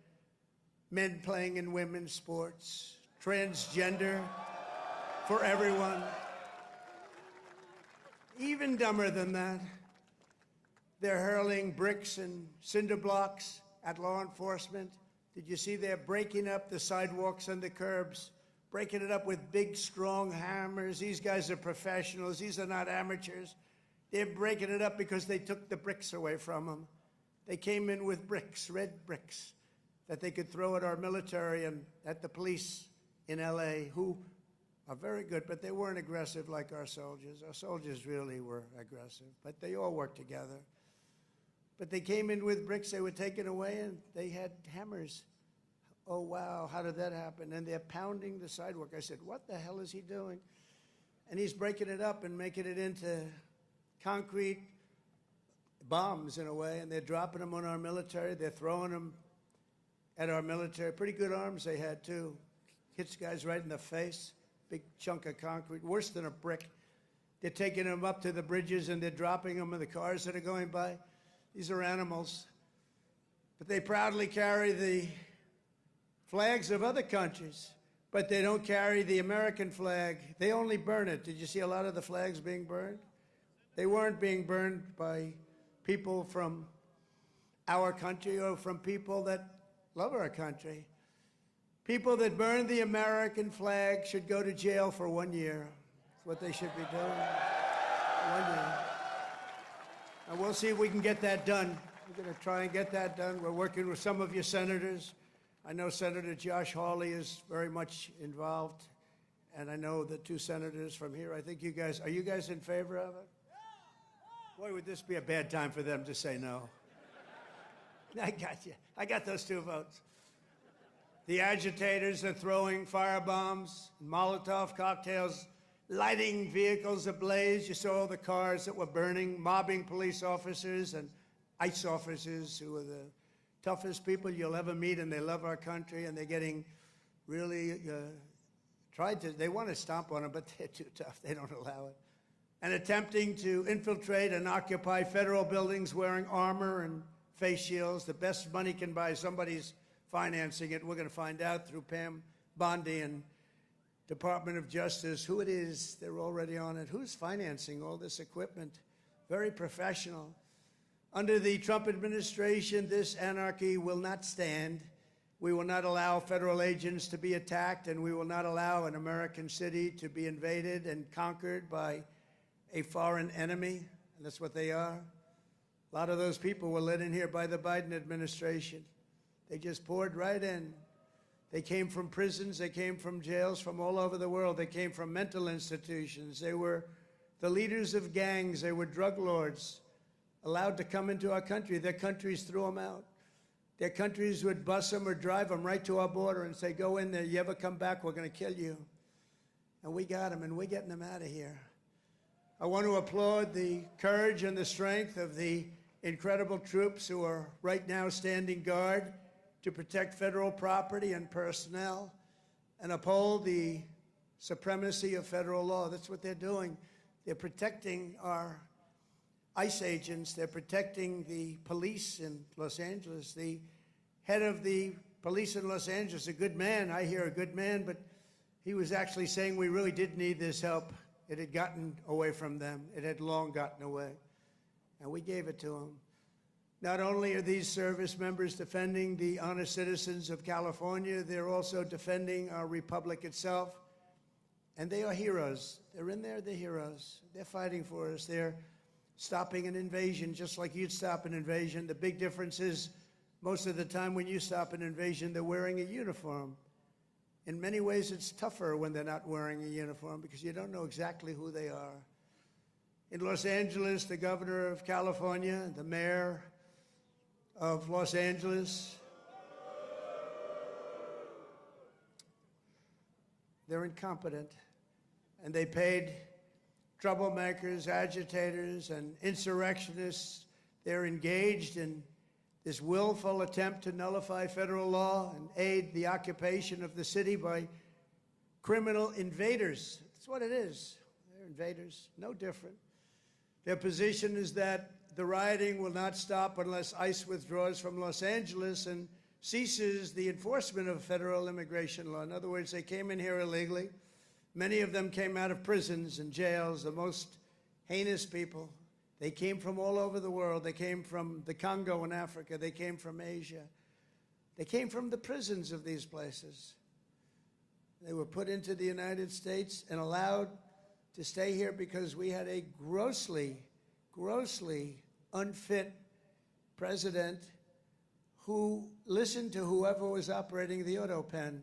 men playing in women's sports, transgender for everyone. Even dumber than that. They're hurling bricks and cinder blocks at law enforcement. Did you see they're breaking up the sidewalks and the curbs, breaking it up with big, strong hammers? These guys are professionals. These are not amateurs. They're breaking it up because they took the bricks away from them. They came in with bricks, red bricks, that they could throw at our military and at the police in L.A., who are very good, but they weren't aggressive like our soldiers. Our soldiers really were aggressive, but they all worked together. But they came in with bricks, they were taken away, and they had hammers. Oh, wow, how did that happen? And they're pounding the sidewalk. I said, what the hell is he doing? And he's breaking it up and making it into concrete bombs in a way, and they're dropping them on our military. They're throwing them at our military. Pretty good arms they had, too. Hits guys right in the face. Big chunk of concrete, worse than a brick. They're taking them up to the bridges, and they're dropping them in the cars that are going by. These are animals. But they proudly carry the flags of other countries, but they don't carry the American flag. They only burn it. Did you see a lot of the flags being burned? They weren't being burned by people from our country or from people that love our country. People that burn the American flag should go to jail for 1 year. That's what they should be doing. 1 year. And we'll see if we can get that done. We're going to try and get that done. We're working with some of your senators. I know Senator Josh Hawley is very much involved, and I know the two senators from here. I think you guys, are you guys in favor of it? Boy, would this be a bad time for them to say no. I got you. I got those 2 votes. The agitators are throwing firebombs, Molotov cocktails, lighting vehicles ablaze. You saw the cars that were burning, mobbing police officers and ICE officers who are the toughest people you'll ever meet, and they love our country, and they're getting really they want to stomp on them, but they're too tough. They don't allow it. And attempting to infiltrate and occupy federal buildings wearing armor and face shields. The best money can buy, somebody's financing it. We're going to find out through Pam Bondi and Department of Justice who it is. They're already on it. Who's financing all this equipment? Very professional. Under the Trump administration, this anarchy will not stand. We will not allow federal agents to be attacked, and we will not allow an American city to be invaded and conquered by a foreign enemy, and that's what they are. A lot of those people were let in here by the Biden administration. They just poured right in. They came from prisons, they came from jails from all over the world. They came from mental institutions. They were the leaders of gangs. They were drug lords allowed to come into our country. Their countries threw them out. Their countries would bus them or drive them right to our border and say, go in there. You ever come back, we're going to kill you. And we got them, and we're getting them out of here. I want to applaud the courage and the strength of the incredible troops who are right now standing guard to protect federal property and personnel and uphold the supremacy of federal law. That's what they're doing. They're protecting our ICE agents. They're protecting the police in Los Angeles. The head of the police in Los Angeles, a good man, I hear a good man, but he was actually saying we really did need this help. It had gotten away from them. It had long gotten away. And we gave it to them. Not only are these service members defending the honest citizens of California, they're also defending our republic itself. And they are heroes. They're in there, they're heroes. They're fighting for us. They're stopping an invasion just like you'd stop an invasion. The big difference is most of the time when you stop an invasion, they're wearing a uniform. In many ways, it's tougher when they're not wearing a uniform because you don't know exactly who they are. In Los Angeles, the governor of California, the mayor of Los Angeles, they're incompetent, and they paid troublemakers, agitators, and insurrectionists. They're engaged in this willful attempt to nullify federal law and aid the occupation of the city by criminal invaders. That's what it is. They're invaders, no different. Their position is that the rioting will not stop unless ICE withdraws from Los Angeles and ceases the enforcement of federal immigration law. In other words, they came in here illegally. Many of them came out of prisons and jails, the most heinous people. They came from all over the world. They came from the Congo in Africa. They came from Asia. They came from the prisons of these places. They were put into the United States and allowed to stay here because we had a grossly, grossly unfit president who listened to whoever was operating the auto pen.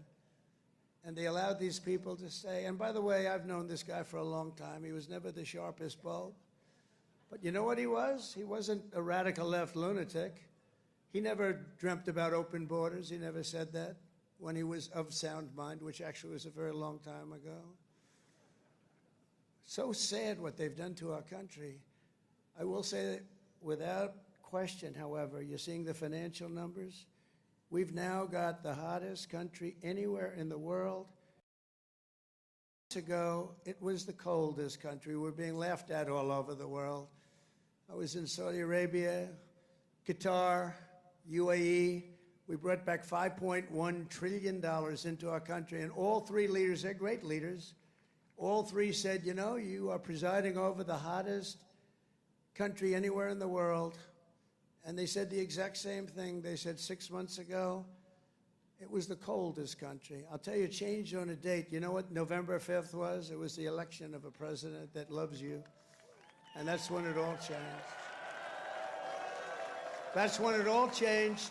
And they allowed these people to stay. And by the way, I've known this guy for a long time. He was never the sharpest bulb. But you know what he was? He wasn't a radical left lunatic. He never dreamt about open borders. He never said that when he was of sound mind, which actually was a very long time ago. So sad what they've done to our country. I will say that without question, however, you're seeing the financial numbers. We've now got the hottest country anywhere in the world. Years ago, it was the coldest country. We're being laughed at all over the world. I was in Saudi Arabia, Qatar, UAE. We brought back $5.1 trillion into our country, and all three leaders, they're great leaders, all three said, you know, you are presiding over the hottest country anywhere in the world. And they said the exact same thing. They said 6 months ago, it was the coldest country. I'll tell you, it changed on a date. You know what November 5th was? It was the election of a president that loves you. And that's when it all changed. That's when it all changed.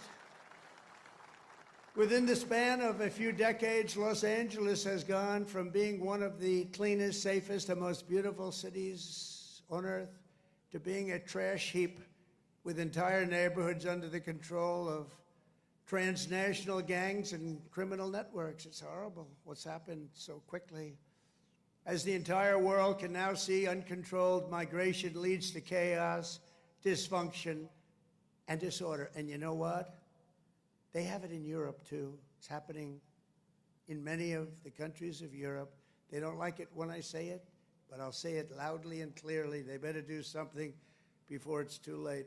Within the span of a few decades, Los Angeles has gone from being one of the cleanest, safest, and most beautiful cities on earth to being a trash heap with entire neighborhoods under the control of transnational gangs and criminal networks. It's horrible what's happened so quickly. As the entire world can now see, uncontrolled migration leads to chaos, dysfunction, and disorder. And you know what? They have it in Europe, too. It's happening in many of the countries of Europe. They don't like it when I say it, but I'll say it loudly and clearly. They better do something before it's too late.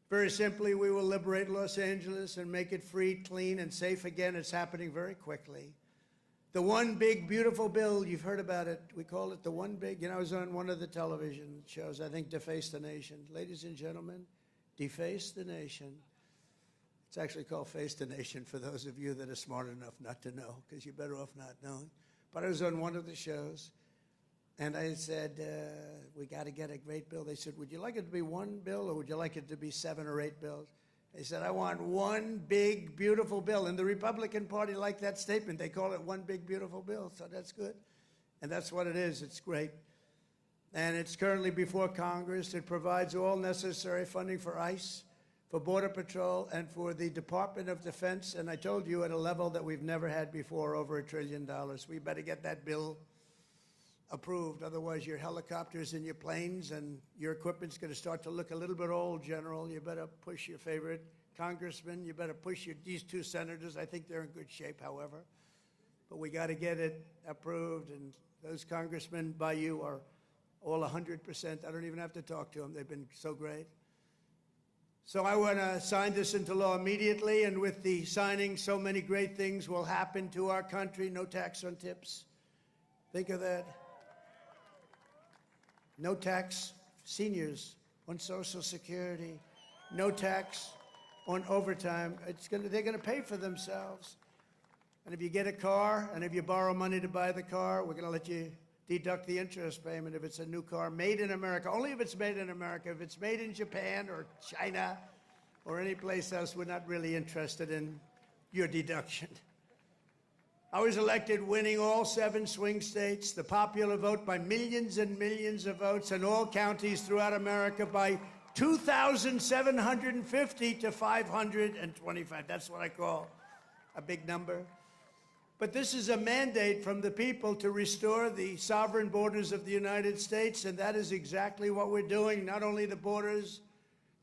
Very simply, we will liberate Los Angeles and make it free, clean, and safe again. It's happening very quickly. The one big, beautiful bill, you've heard about it. We call it the one big, you know, I was on one of the television shows, I think Deface the Nation. Ladies and gentlemen, Deface the Nation. It's actually called Face the Nation for those of you that are smart enough not to know, because you're better off not knowing. But I was on one of the shows, and I said, we got to get a great bill. They said, would you like it to be one bill, or would you like it to be 7 or 8 bills? They said, I want one big, beautiful bill. And the Republican Party liked that statement. They call it one big, beautiful bill, so that's good. And that's what it is. It's great. And it's currently before Congress. It provides all necessary funding for ICE, for Border Patrol, and for the Department of Defense. And I told you at a level that we've never had before, over $1 trillion. We better get that bill approved. Otherwise, your helicopters and your planes and your equipment's going to start to look a little bit old, General. You better push your favorite congressman. You better push these 2 senators. I think they're in good shape, however. But we got to get it approved. And those congressmen by you are all 100%. I don't even have to talk to them. They've been so great. So I want to sign this into law immediately. And with the signing, so many great things will happen to our country. No tax on tips. Think of that. No tax, seniors, on Social Security. No tax on overtime. They're going to pay for themselves. And if you get a car, and if you borrow money to buy the car, we're going to let you deduct the interest payment if it's a new car made in America. Only if it's made in America. If it's made in Japan or China or any place else, we're not really interested in your deduction. I was elected winning all 7 swing states, the popular vote by millions and millions of votes, in all counties throughout America by 2,750 to 525. That's what I call a big number. But this is a mandate from the people to restore the sovereign borders of the United States, and that is exactly what we're doing. Not only the borders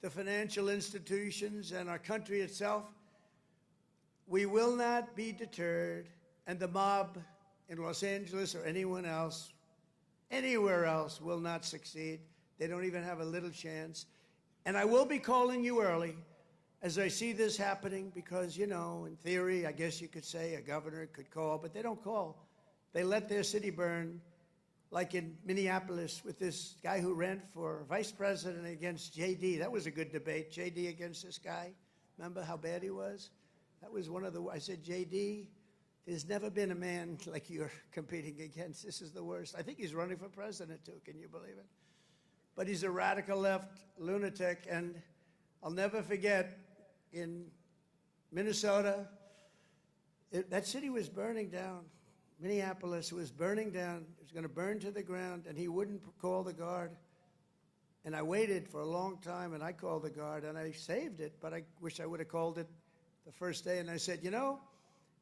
the financial institutions, and our country itself, we will not be deterred, and the mob in Los Angeles or anyone else, anywhere else, will not succeed. They don't even have a little chance. And I will be calling you early as I see this happening because, you know, in theory, I guess you could say a governor could call, but they don't call. They let their city burn, like in Minneapolis with this guy who ran for vice president against J.D. That was a good debate, J.D. against this guy. Remember how bad he was? That was one of the, I said, J.D., there's never been a man like you're competing against. This is the worst. I think he's running for president, too. Can you believe it? But he's a radical left lunatic, and I'll never forget, in Minnesota, that city was burning down. Minneapolis was burning down. It was going to burn to the ground, and he wouldn't call the guard. And I waited for a long time, and I called the guard, and I saved it, but I wish I would have called it the first day. And I said, you know,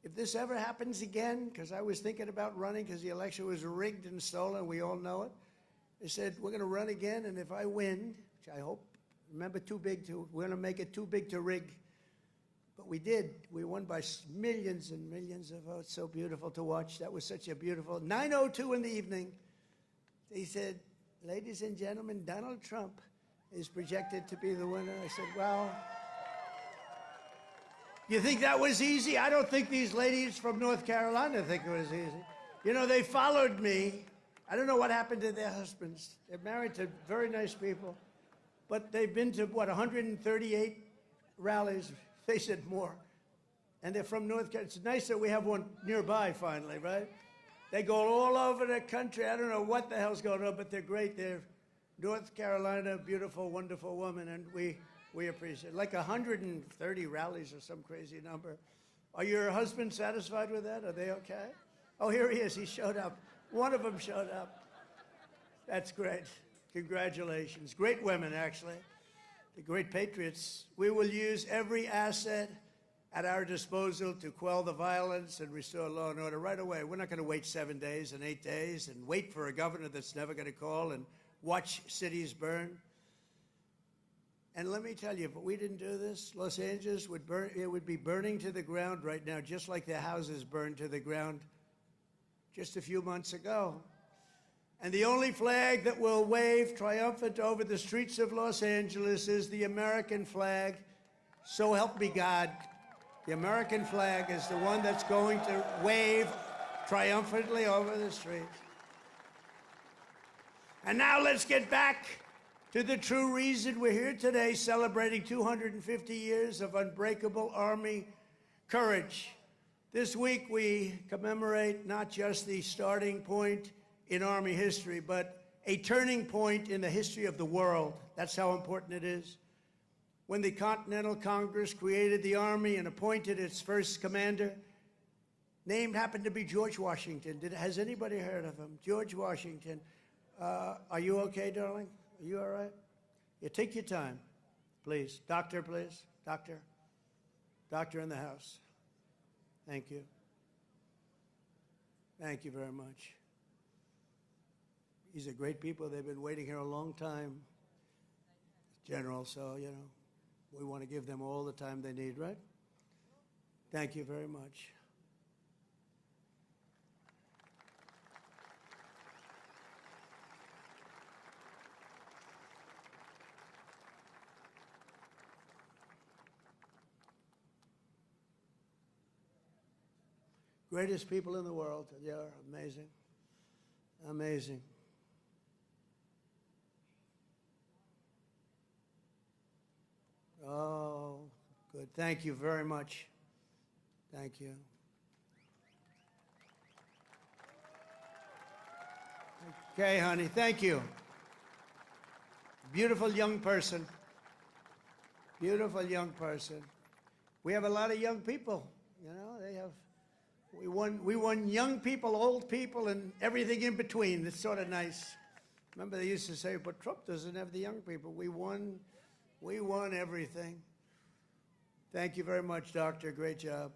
if this ever happens again, because I was thinking about running because the election was rigged and stolen, we all know it. I said, we're going to run again, and if I win, which I hope, remember, we're going to make it too big to rig. But we did. We won by millions and millions of votes. So beautiful to watch. That was such a beautiful, 9:02 in the evening. They said, ladies and gentlemen, Donald Trump is projected to be the winner. I said, well, you think that was easy? I don't think these ladies from North Carolina think it was easy. You know, they followed me. I don't know what happened to their husbands. They're married to very nice people. But they've been to, what, 138 rallies? They said more. And they're from North Carolina. It's nice that we have one nearby finally, right? They go all over the country. I don't know what the hell's going on, but they're great. They're North Carolina, beautiful, wonderful woman, and we appreciate it. Like 130 rallies or some crazy number. Are your husbands satisfied with that? Are they okay? Oh, here he is. He showed up. One of them showed up. That's great. Congratulations. Great women, actually. The great patriots. We will use every asset at our disposal to quell the violence and restore law and order right away. We're not going to wait 7 days and 8 days and wait for a governor that's never going to call and watch cities burn. And let me tell you, if we didn't do this, Los Angeles would burn. It would be burning to the ground right now, just like the houses burned to the ground just a few months ago. And the only flag that will wave triumphant over the streets of Los Angeles is the American flag. So help me God. The American flag is the one that's going to wave triumphantly over the streets. And now let's get back to the true reason we're here today, celebrating 250 years of unbreakable Army courage. This week we commemorate not just the starting point in Army history, but a turning point in the history of the world. That's how important it is. When the Continental Congress created the Army and appointed its first commander, named happened to be George Washington. Has anybody heard of him? George Washington. Are you okay, darling? Are you all right? Yeah, take your time, please. Doctor, please. Doctor. Doctor in the house. Thank you. Thank you very much. These are great people. They've been waiting here a long time, General, so, you know, we want to give them all the time they need, right? Thank you very much. Greatest people in the world. They are amazing. Amazing. Oh, good. Thank you very much. Thank you. Okay, honey. Thank you. Beautiful young person. Beautiful young person. We have a lot of young people. You know, they have. We won young people, old people, and everything in between. It's sort of nice. Remember they used to say, but Trump doesn't have the young people. We won everything. Thank you very much, Doctor. Great job.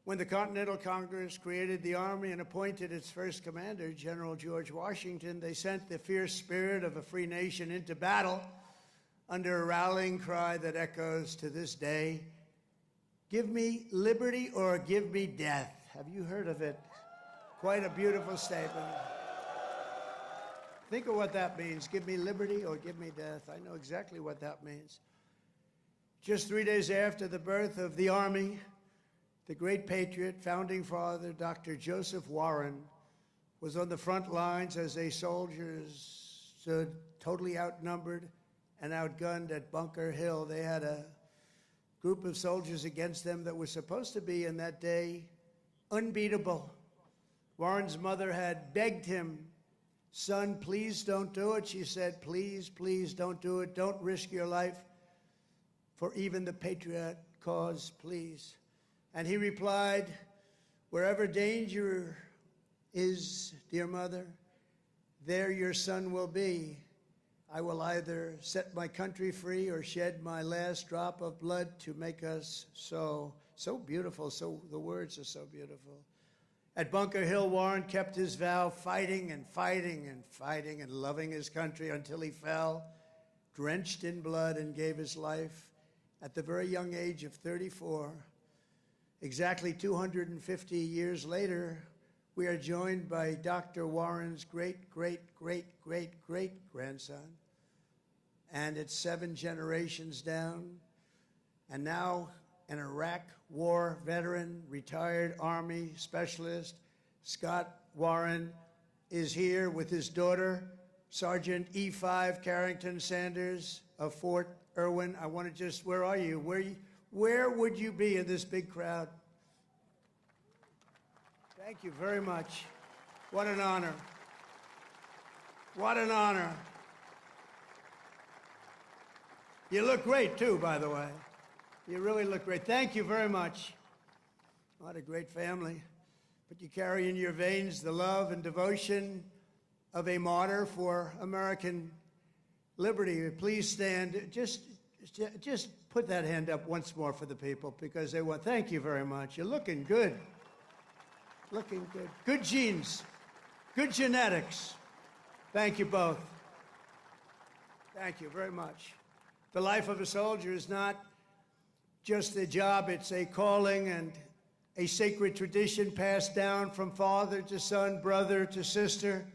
When the Continental Congress created the Army and appointed its first commander, General George Washington, they sent the fierce spirit of a free nation into battle under a rallying cry that echoes to this day. Give me liberty or give me death. Have you heard of it? Quite a beautiful statement. Think of what that means. Give me liberty or give me death. I know exactly what that means. Just 3 days after the birth of the Army, the great patriot, founding father, Dr. Joseph Warren, was on the front lines as a soldiers stood totally outnumbered and outgunned at Bunker Hill. They had a group of soldiers against them that was supposed to be, in that day, unbeatable. Warren's mother had begged him, son, please don't do it. She said, please, please don't do it. Don't risk your life for even the patriot cause, please. And he replied, wherever danger is, dear mother, there your son will be. I will either set my country free or shed my last drop of blood to make us so. So beautiful. So the words are so beautiful. At Bunker Hill, Warren kept his vow, fighting and fighting and fighting and loving his country until he fell, drenched in blood, and gave his life at the very young age of 34. Exactly 250 years later, we are joined by Dr. Warren's great-great-great-great-great-grandson, and it's 7 generations down, and now an Iraq war veteran, retired Army specialist, Scott Warren, is here with his daughter, Sergeant E5 Carrington Sanders of Fort Irwin. I want to just, where are you? Where would you be in this big crowd? Thank you very much. What an honor. What an honor. You look great, too, by the way. You really look great. Thank you very much. What a great family. But you carry in your veins the love and devotion of a martyr for American liberty. Please stand. Just put that hand up once more for the people, because they want. Thank you very much. You're looking good. Looking good. Good genes. Good genetics. Thank you both. Thank you very much. The life of a soldier is not just a job, it's a calling and a sacred tradition passed down from father to son, brother to sister,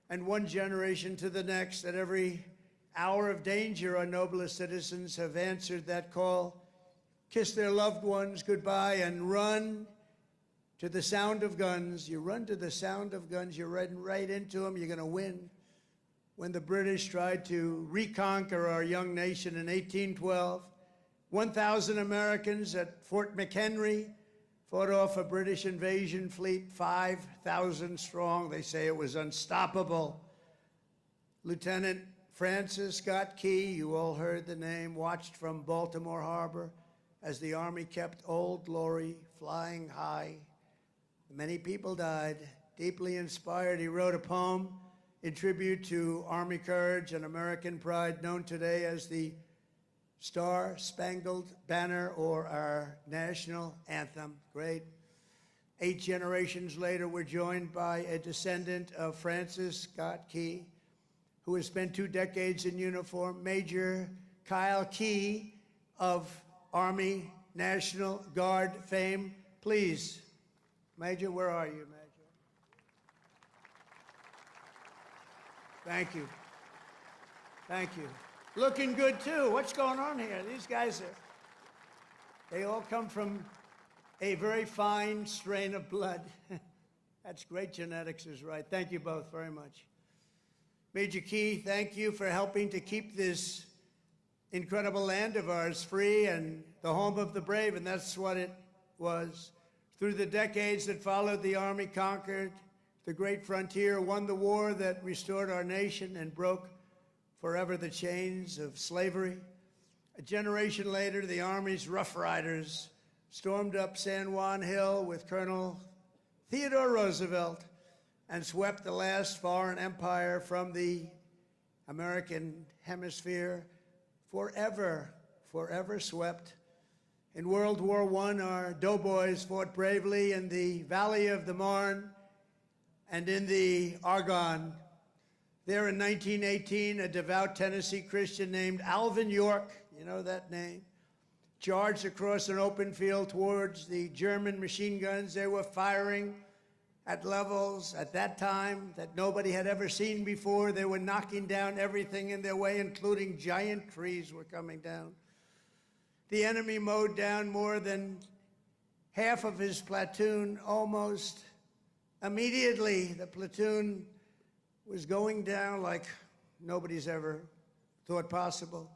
and one generation to the next. At every hour of danger, our noblest citizens have answered that call, kissed their loved ones goodbye, and run to the sound of guns. You run to the sound of guns, you're running right into them, you're going to win. When the British tried to reconquer our young nation in 1812, 1,000 Americans at Fort McHenry fought off a British invasion fleet, 5,000 strong. They say it was unstoppable. Lieutenant Francis Scott Key, you all heard the name, watched from Baltimore Harbor as the Army kept Old Glory flying high. Many people died. Deeply inspired, he wrote a poem in tribute to Army courage and American pride, known today as the Star-Spangled Banner, or our national anthem. Great. 8 generations later, we're joined by a descendant of Francis Scott Key, who has spent 2 decades in uniform, Major Kyle Key of Army National Guard fame. Please, Major, where are you, Major? Thank you. Thank you. Looking good, too. What's going on here? These guys they all come from a very fine strain of blood. That's great genetics is right. Thank you both very much. Major Key, thank you for helping to keep this incredible land of ours free and the home of the brave, and that's what it was. Through the decades that followed, the Army conquered the great frontier, won the war that restored our nation and broke forever the chains of slavery. A generation later, the Army's Rough Riders stormed up San Juan Hill with Colonel Theodore Roosevelt and swept the last foreign empire from the American hemisphere, forever swept. In World War I, our doughboys fought bravely in the Valley of the Marne and in the Argonne. There in 1918, a devout Tennessee Christian named Alvin York, you know that name, charged across an open field towards the German machine guns. They were firing at levels at that time that nobody had ever seen before. They were knocking down everything in their way, including giant trees were coming down. The enemy mowed down more than half of his platoon almost immediately. The platoon was going down like nobody's ever thought possible.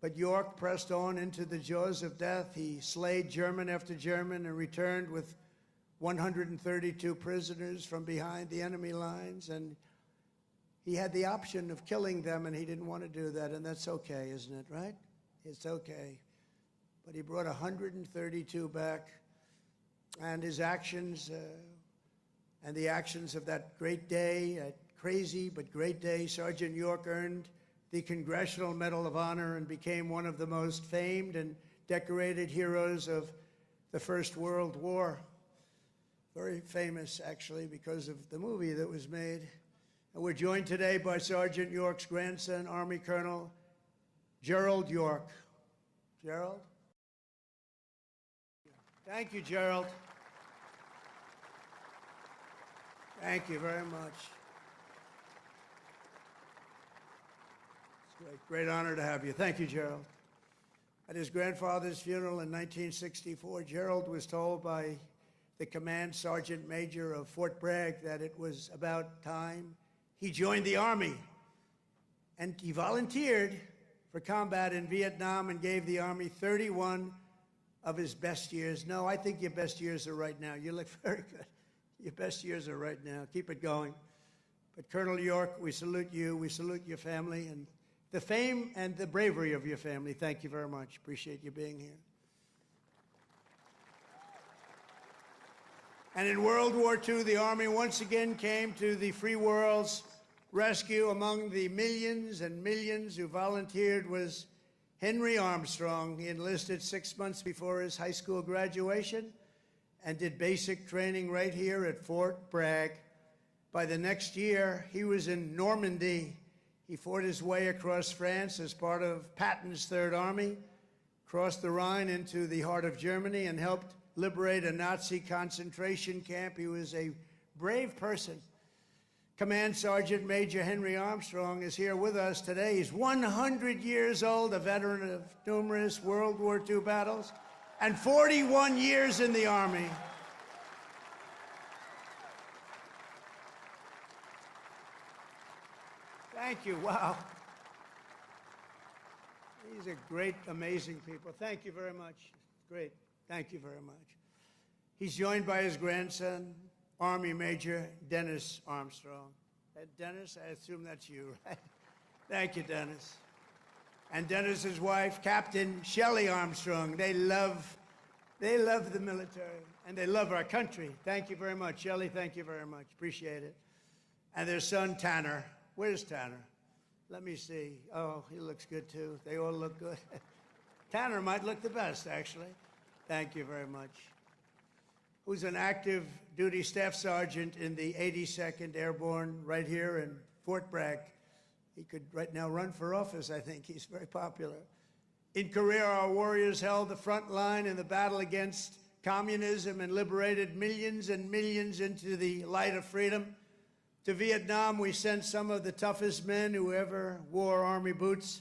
But York pressed on into the jaws of death. He slayed German after German and returned with 132 prisoners from behind the enemy lines. And he had the option of killing them, and he didn't want to do that. And that's okay, isn't it, right? It's okay. But he brought 132 back. And his actions and the actions of that great day, that crazy but great day, Sergeant York earned the Congressional Medal of Honor and became one of the most famed and decorated heroes of the First World War. Very famous, actually, because of the movie that was made. And we're joined today by Sergeant York's grandson, Army Colonel Gerald York. Gerald? Thank you, Gerald. Thank you very much. It's a great honor to have you. Thank you, Gerald. At his grandfather's funeral in 1964, Gerald was told by the command sergeant major of Fort Bragg that it was about time he joined the Army. And he volunteered for combat in Vietnam and gave the Army 31 of his best years. No, I think your best years are right now. You look very good. Your best years are right now. Keep it going. But Colonel York, we salute you. We salute your family and the fame and the bravery of your family. Thank you very much. Appreciate you being here. And in World War II, the Army once again came to the free world's rescue. Among the millions and millions who volunteered was Henry Armstrong. He enlisted 6 months before his high school graduation and did basic training right here at Fort Bragg. By the next year, he was in Normandy. He fought his way across France as part of Patton's Third Army, crossed the Rhine into the heart of Germany, and helped liberate a Nazi concentration camp. He was a brave person. Command Sergeant Major Henry Armstrong is here with us today. He's 100 years old, a veteran of numerous World War II battles, and 41 years in the Army. Thank you. Wow. These are great, amazing people. Thank you very much. Great. Thank you very much. He's joined by his grandson, Army Major Dennis Armstrong. Dennis, I assume that's you, right? Thank you, Dennis. And Dennis's wife, Captain Shelley Armstrong. They love the military, and they love our country. Thank you very much. Shelley, thank you very much. Appreciate it. And their son, Tanner. Where's Tanner? Let me see. Oh, he looks good, too. They all look good. Tanner might look the best, actually. Thank you very much. Who's an active duty staff sergeant in the 82nd Airborne right here in Fort Bragg. He could right now run for office, I think. He's very popular. In Korea, our warriors held the front line in the battle against communism and liberated millions and millions into the light of freedom. To Vietnam, we sent some of the toughest men who ever wore Army boots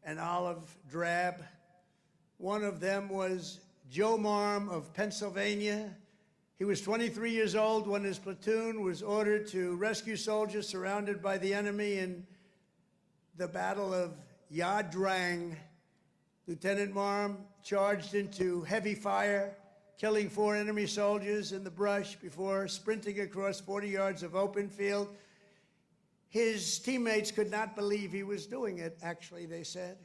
and olive drab. One of them was Joe Marm of Pennsylvania. He was 23 years old when his platoon was ordered to rescue soldiers surrounded by the enemy in the Battle of Ia Drang. Lieutenant Marm charged into heavy fire, killing 4 enemy soldiers in the brush before sprinting across 40 yards of open field. His teammates could not believe he was doing it, actually, they said.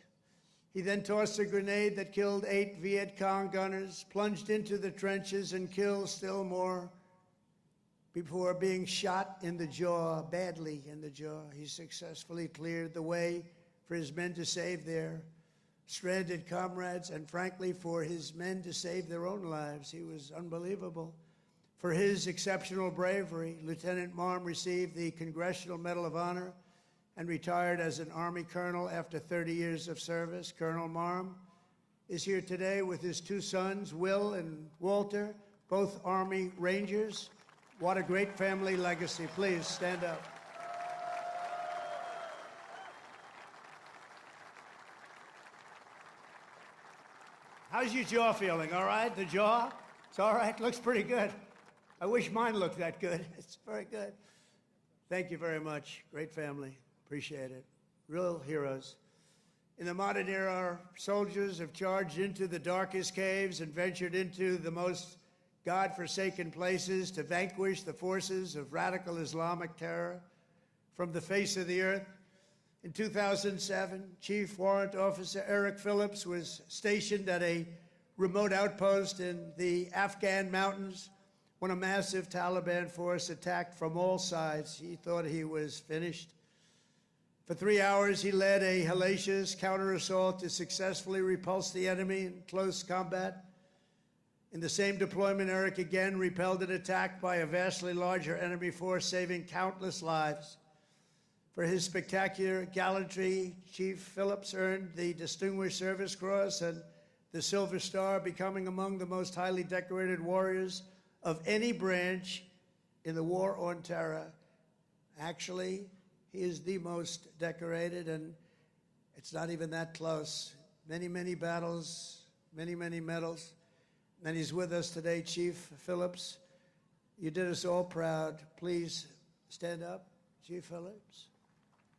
He then tossed a grenade that killed 8 Viet Cong gunners, plunged into the trenches, and killed still more before being shot in the jaw, badly in the jaw. He successfully cleared the way for his men to save their stranded comrades and, frankly, for his men to save their own lives. He was unbelievable. For his exceptional bravery, Lieutenant Marm received the Congressional Medal of Honor and retired as an Army colonel after 30 years of service. Colonel Marm is here today with his two sons, Will and Walter, both Army Rangers. What a great family legacy. Please stand up. How's your jaw feeling? All right? The jaw? It's all right? Looks pretty good. I wish mine looked that good. It's very good. Thank you very much. Great family. Appreciate it. Real heroes. In the modern era, our soldiers have charged into the darkest caves and ventured into the most God-forsaken places to vanquish the forces of radical Islamic terror from the face of the earth. In 2007, Chief Warrant Officer Eric Phillips was stationed at a remote outpost in the Afghan mountains when a massive Taliban force attacked from all sides. He thought he was finished. For 3 hours, he led a hellacious counter-assault to successfully repulse the enemy in close combat. In the same deployment, Eric again repelled an attack by a vastly larger enemy force, saving countless lives. For his spectacular gallantry, Chief Phillips earned the Distinguished Service Cross and the Silver Star, becoming among the most highly decorated warriors of any branch in the war on terror. Actually, he is the most decorated, and it's not even that close. Many, many battles, many, many medals. And he's with us today, Chief Phillips. You did us all proud. Please stand up, Chief Phillips.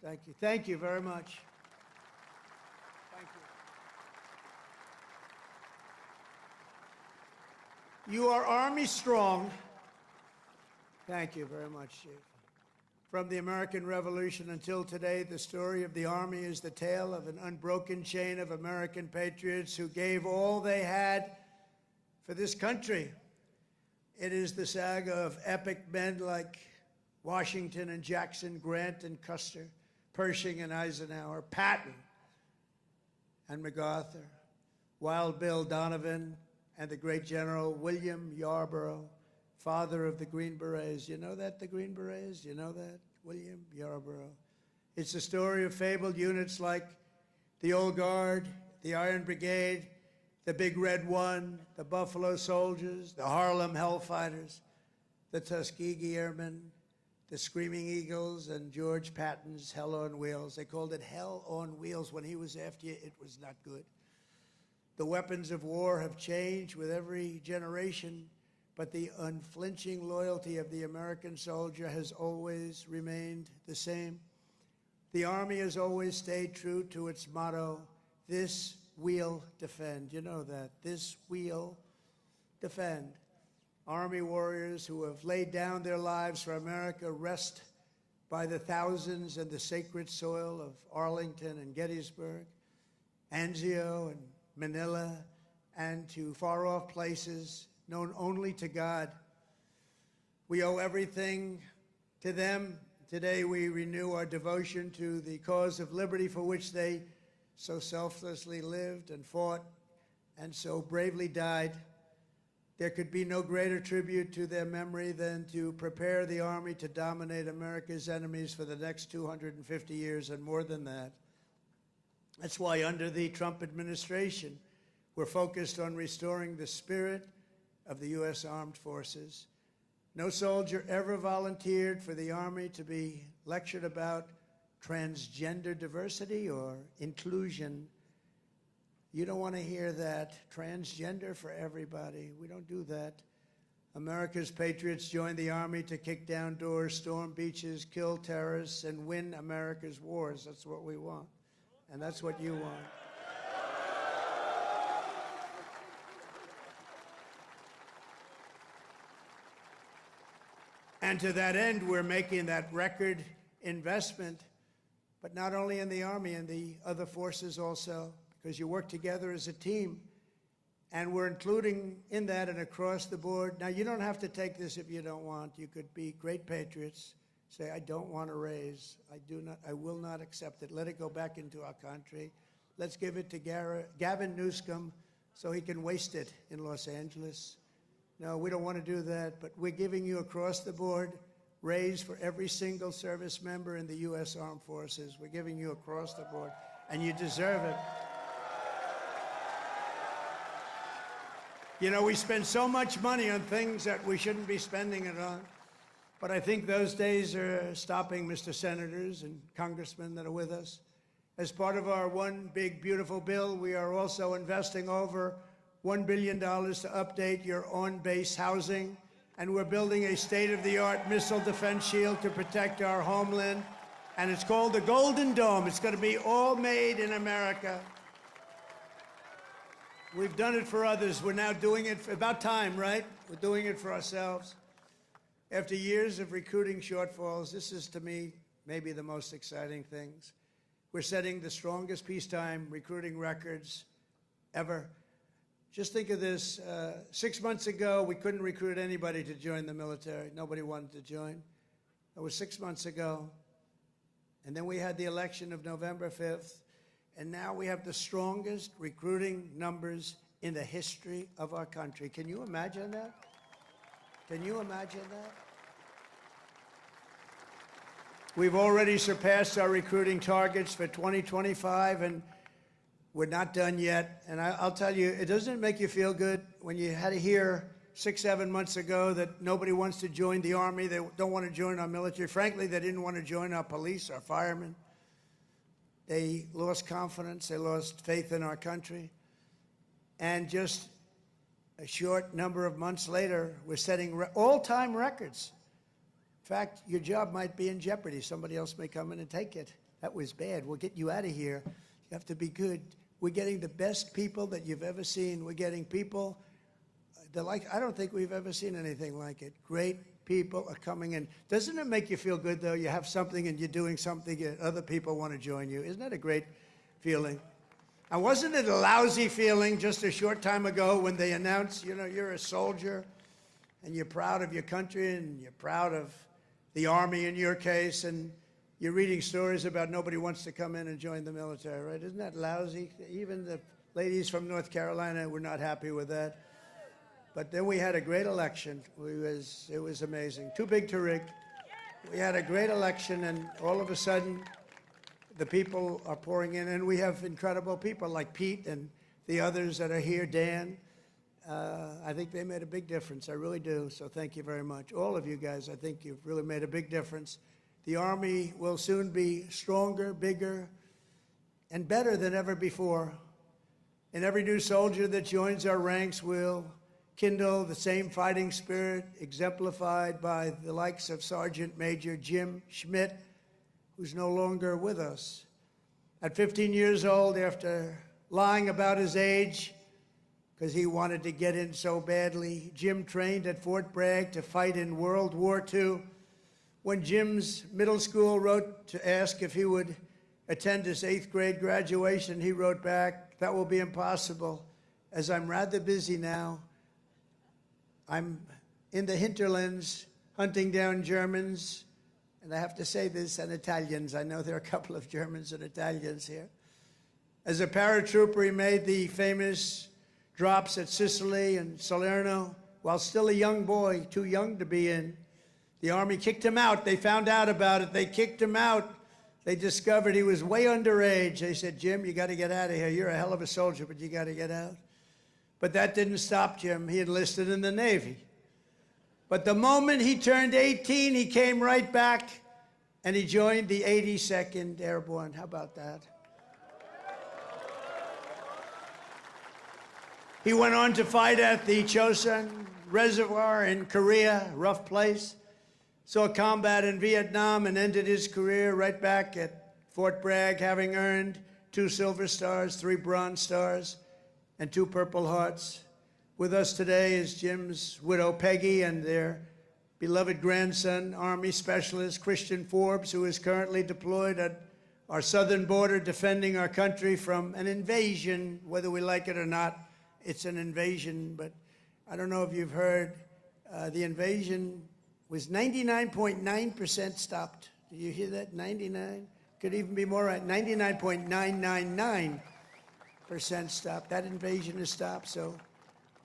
Thank you. Thank you very much. Thank you. You are Army strong. Thank you very much, Chief. From the American Revolution until today, the story of the Army is the tale of an unbroken chain of American patriots who gave all they had for this country. It is the saga of epic men like Washington and Jackson, Grant and Custer, Pershing and Eisenhower, Patton and MacArthur, Wild Bill Donovan, and the great General William Yarborough, father of the Green Berets. You know that, the Green Berets? You know that? William Yarborough. It's the story of fabled units like the Old Guard, the Iron Brigade, the Big Red One, the Buffalo Soldiers, the Harlem Hellfighters, the Tuskegee Airmen, the Screaming Eagles, and George Patton's Hell on Wheels. They called it Hell on Wheels. When he was after you, it was not good. The weapons of war have changed with every generation, but the unflinching loyalty of the American soldier has always remained the same. The Army has always stayed true to its motto, "This we'll defend." You know that. This we'll defend. Army warriors who have laid down their lives for America rest by the thousands in the sacred soil of Arlington and Gettysburg, Anzio and Manila, and to far-off places known only to God. We owe everything to them. Today we renew our devotion to the cause of liberty for which they so selflessly lived and fought and so bravely died. There could be no greater tribute to their memory than to prepare the Army to dominate America's enemies for the next 250 years and more than that. That's why under the Trump administration, we're focused on restoring the spirit of the U.S. Armed Forces. No soldier ever volunteered for the Army to be lectured about transgender diversity or inclusion. You don't want to hear that. Transgender for everybody. We don't do that. America's patriots joined the Army to kick down doors, storm beaches, kill terrorists, and win America's wars. That's what we want. And that's what you want. And to that end, we're making that record investment, but not only in the Army, in the other forces also, because you work together as a team. And we're including in that and across the board. Now, you don't have to take this if you don't want. You could be great patriots, say, I don't want a raise. I will not accept it. Let it go back into our country. Let's give it to Gavin Newsom so he can waste it in Los Angeles. No, we don't want to do that, but we're giving you across the board raise for every single service member in the U.S. Armed Forces. We're giving you across the board, and you deserve it. You know, we spend so much money on things that we shouldn't be spending it on. But I think those days are stopping, Mr. Senators and Congressmen that are with us. As part of our one big, beautiful bill, we are also investing over $1 billion to update your on-base housing. And we're building a state-of-the-art missile defense shield to protect our homeland. And it's called the Golden Dome. It's going to be all made in America. We've done it for others. We're now doing it for about time, right? We're doing it for ourselves. After years of recruiting shortfalls, this is, to me, maybe the most exciting things. We're setting the strongest peacetime recruiting records ever. Just think of this. 6 months ago, we couldn't recruit anybody to join the military. Nobody wanted to join. That was 6 months ago. And then we had the election of November 5th. And now we have the strongest recruiting numbers in the history of our country. Can you imagine that? Can you imagine that? We've already surpassed our recruiting targets for 2025, and we're not done yet. And I'll tell you, it doesn't make you feel good when you had to hear 6, 7 months ago that nobody wants to join the Army, they don't want to join our military. Frankly, they didn't want to join our police, our firemen. They lost confidence, they lost faith in our country. And just a short number of months later, we're setting all-time records. In fact, your job might be in jeopardy. Somebody else may come in and take it. That was bad. We'll get you out of here. You have to be good. We're getting the best people that you've ever seen. We're getting people I don't think we've ever seen anything like it. Great people are coming in. Doesn't it make you feel good, though? You have something and you're doing something and other people want to join you. Isn't that a great feeling? And wasn't it a lousy feeling just a short time ago when they announced, you know, you're a soldier and you're proud of your country and you're proud of the Army in your case, and you're reading stories about nobody wants to come in and join the military, right? Isn't that lousy? Even the ladies from North Carolina were not happy with that. But then we had a great election. It was amazing. Too big to rig. We had a great election, and all of a sudden, the people are pouring in, and we have incredible people like Pete and the others that are here, Dan. I think they made a big difference. I really do. So thank you very much. All of you guys, I think you've really made a big difference. The Army will soon be stronger, bigger, and better than ever before. And every new soldier that joins our ranks will kindle the same fighting spirit exemplified by the likes of Sergeant Major Jim Schmidt, who's no longer with us. At 15 years old, after lying about his age, because he wanted to get in so badly, Jim trained at Fort Bragg to fight in World War II. When Jim's middle school wrote to ask if he would attend his 8th grade graduation, he wrote back, "That will be impossible, as I'm rather busy now. I'm in the hinterlands hunting down Germans," and I have to say this, and Italians. I know there are a couple of Germans and Italians here. As a paratrooper, he made the famous drops at Sicily and Salerno while still a young boy, too young to be in. The Army kicked him out. They found out about it. They kicked him out. They discovered he was way underage. They said, "Jim, you got to get out of here. You're a hell of a soldier, but you got to get out." But that didn't stop Jim. He enlisted in the Navy. But the moment he turned 18, he came right back, and he joined the 82nd Airborne. How about that? He went on to fight at the Chosun Reservoir in Korea, rough place. Saw combat in Vietnam and ended his career right back at Fort Bragg, having earned 2 Silver Stars, 3 Bronze Stars, and 2 Purple Hearts. With us today is Jim's widow, Peggy, and their beloved grandson, Army Specialist Christian Forbes, who is currently deployed at our southern border defending our country from an invasion, whether we like it or not. It's an invasion, but I don't know if you've heard, the invasion was 99.9% stopped. Do you hear that? 99? Could even be more right. 99.999% stopped. That invasion is stopped. So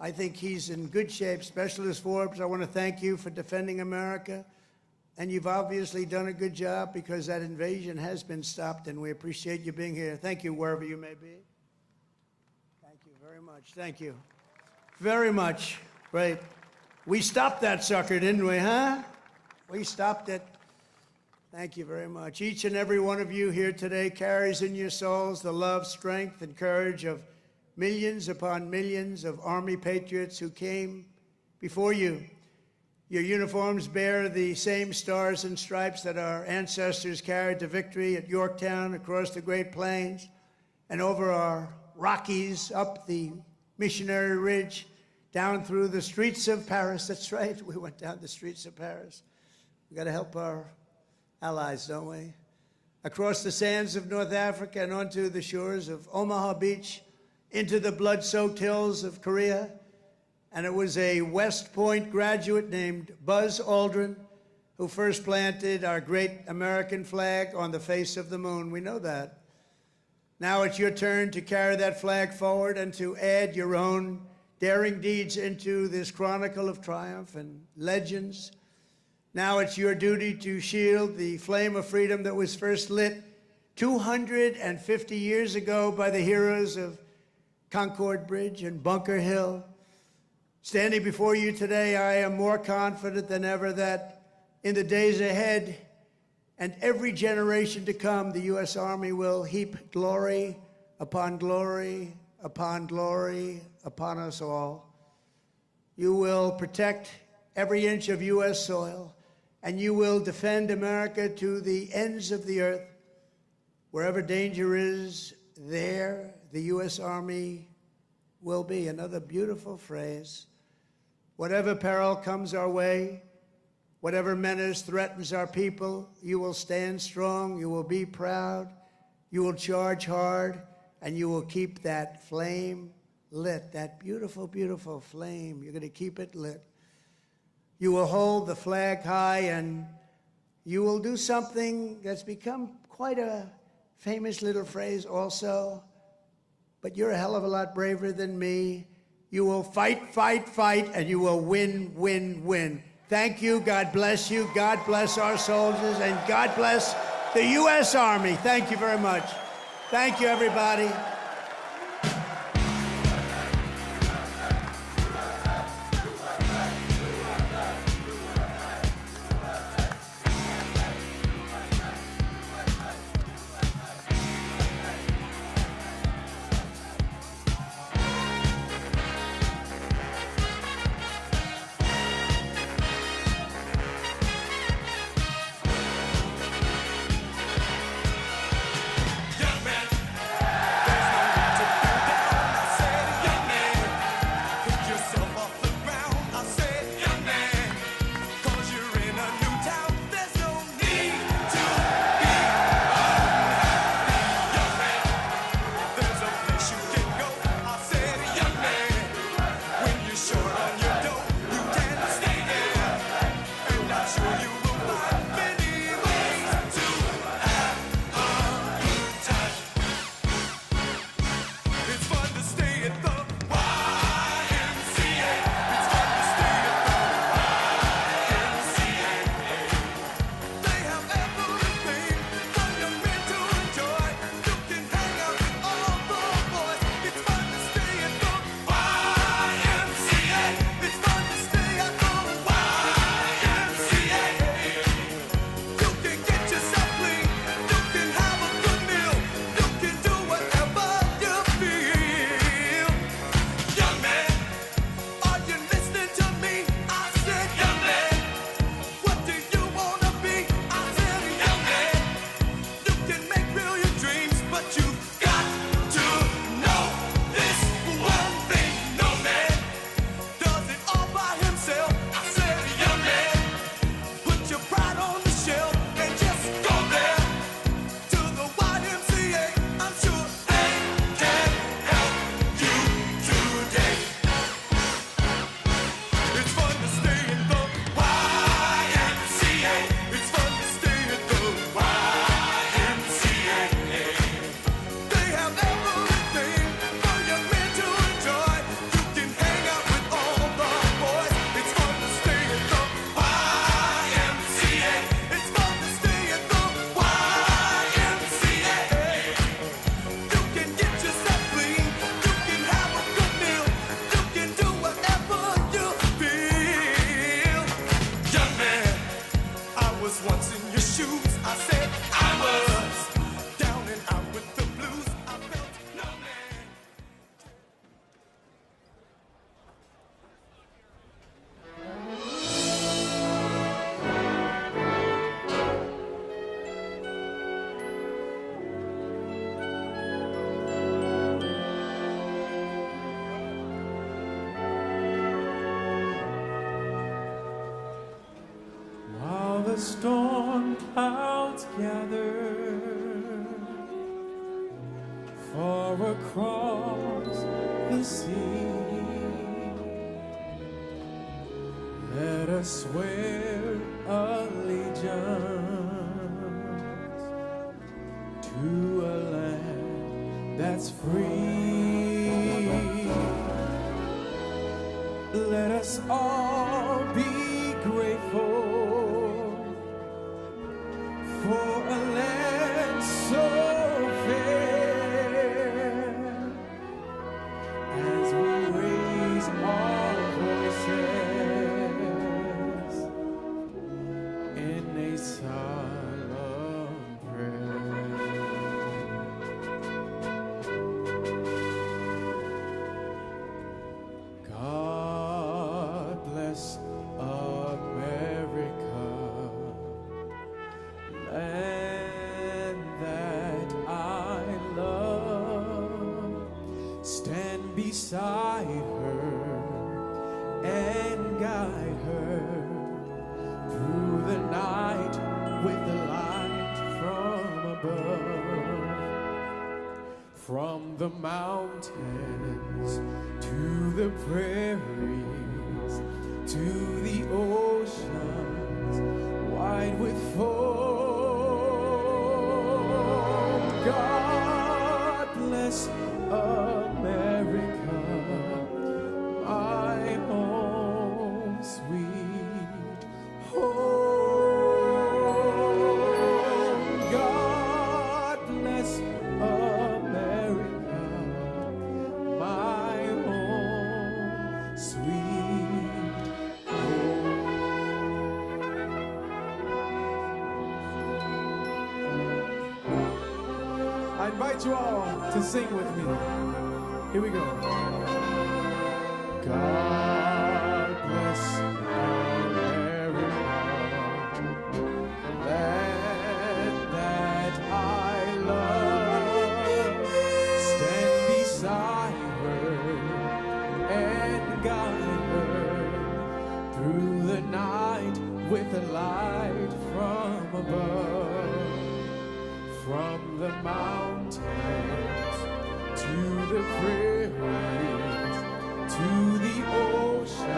I think he's in good shape. Specialist Forbes, I want to thank you for defending America. And you've obviously done a good job because that invasion has been stopped, and we appreciate you being here. Thank you, wherever you may be. Thank you very much. Thank you. Very much. Great. We stopped that sucker, didn't we, huh? We stopped it. Thank you very much. Each and every one of you here today carries in your souls the love, strength, and courage of millions upon millions of Army patriots who came before you. Your uniforms bear the same stars and stripes that our ancestors carried to victory at Yorktown, across the Great Plains, and over our Rockies, up the Missionary Ridge, down through the streets of Paris. That's right, we went down the streets of Paris. We've got to help our allies, don't we? Across the sands of North Africa and onto the shores of Omaha Beach, into the blood-soaked hills of Korea. And it was a West Point graduate named Buzz Aldrin who first planted our great American flag on the face of the moon. We know that. Now it's your turn to carry that flag forward and to add your own daring deeds into this chronicle of triumph and legends. Now it's your duty to shield the flame of freedom that was first lit 250 years ago by the heroes of Concord Bridge and Bunker Hill. Standing before you today, I am more confident than ever that in the days ahead and every generation to come, the U.S. Army will heap glory upon glory upon glory upon us all. You will protect every inch of U.S. soil, and you will defend America to the ends of the earth. Wherever danger is, there the U.S. Army will be. Another beautiful phrase. Whatever peril comes our way, whatever menace threatens our people, you will stand strong, you will be proud, you will charge hard, and you will keep that flame lit, that beautiful, beautiful flame. You're going to keep it lit. You will hold the flag high, and you will do something that's become quite a famous little phrase also, but you're a hell of a lot braver than me. You will fight, fight, fight, and you will win, win, win. Thank you. God bless you. God bless our soldiers, and God bless the U.S. Army. Thank you very much. Thank you, everybody. There's the storm clouds gather far across the sea, let us swear allegiance to a land that's free. Let us all be grateful for a land so fair, as we raise our voices in a solemn prayer. God bless America, land that I love. Stand beside her and guide her through the night with the light from above. From the mountains to the prairies, to the oceans wide with foam. God bless America, my home, sweet home. God bless America, my home, sweet home. I invite you all to sing with me. Here we go. God bless America, land that I love. Stand beside her and guide her through the night with a light from above. From the mountains to the prairies, to the ocean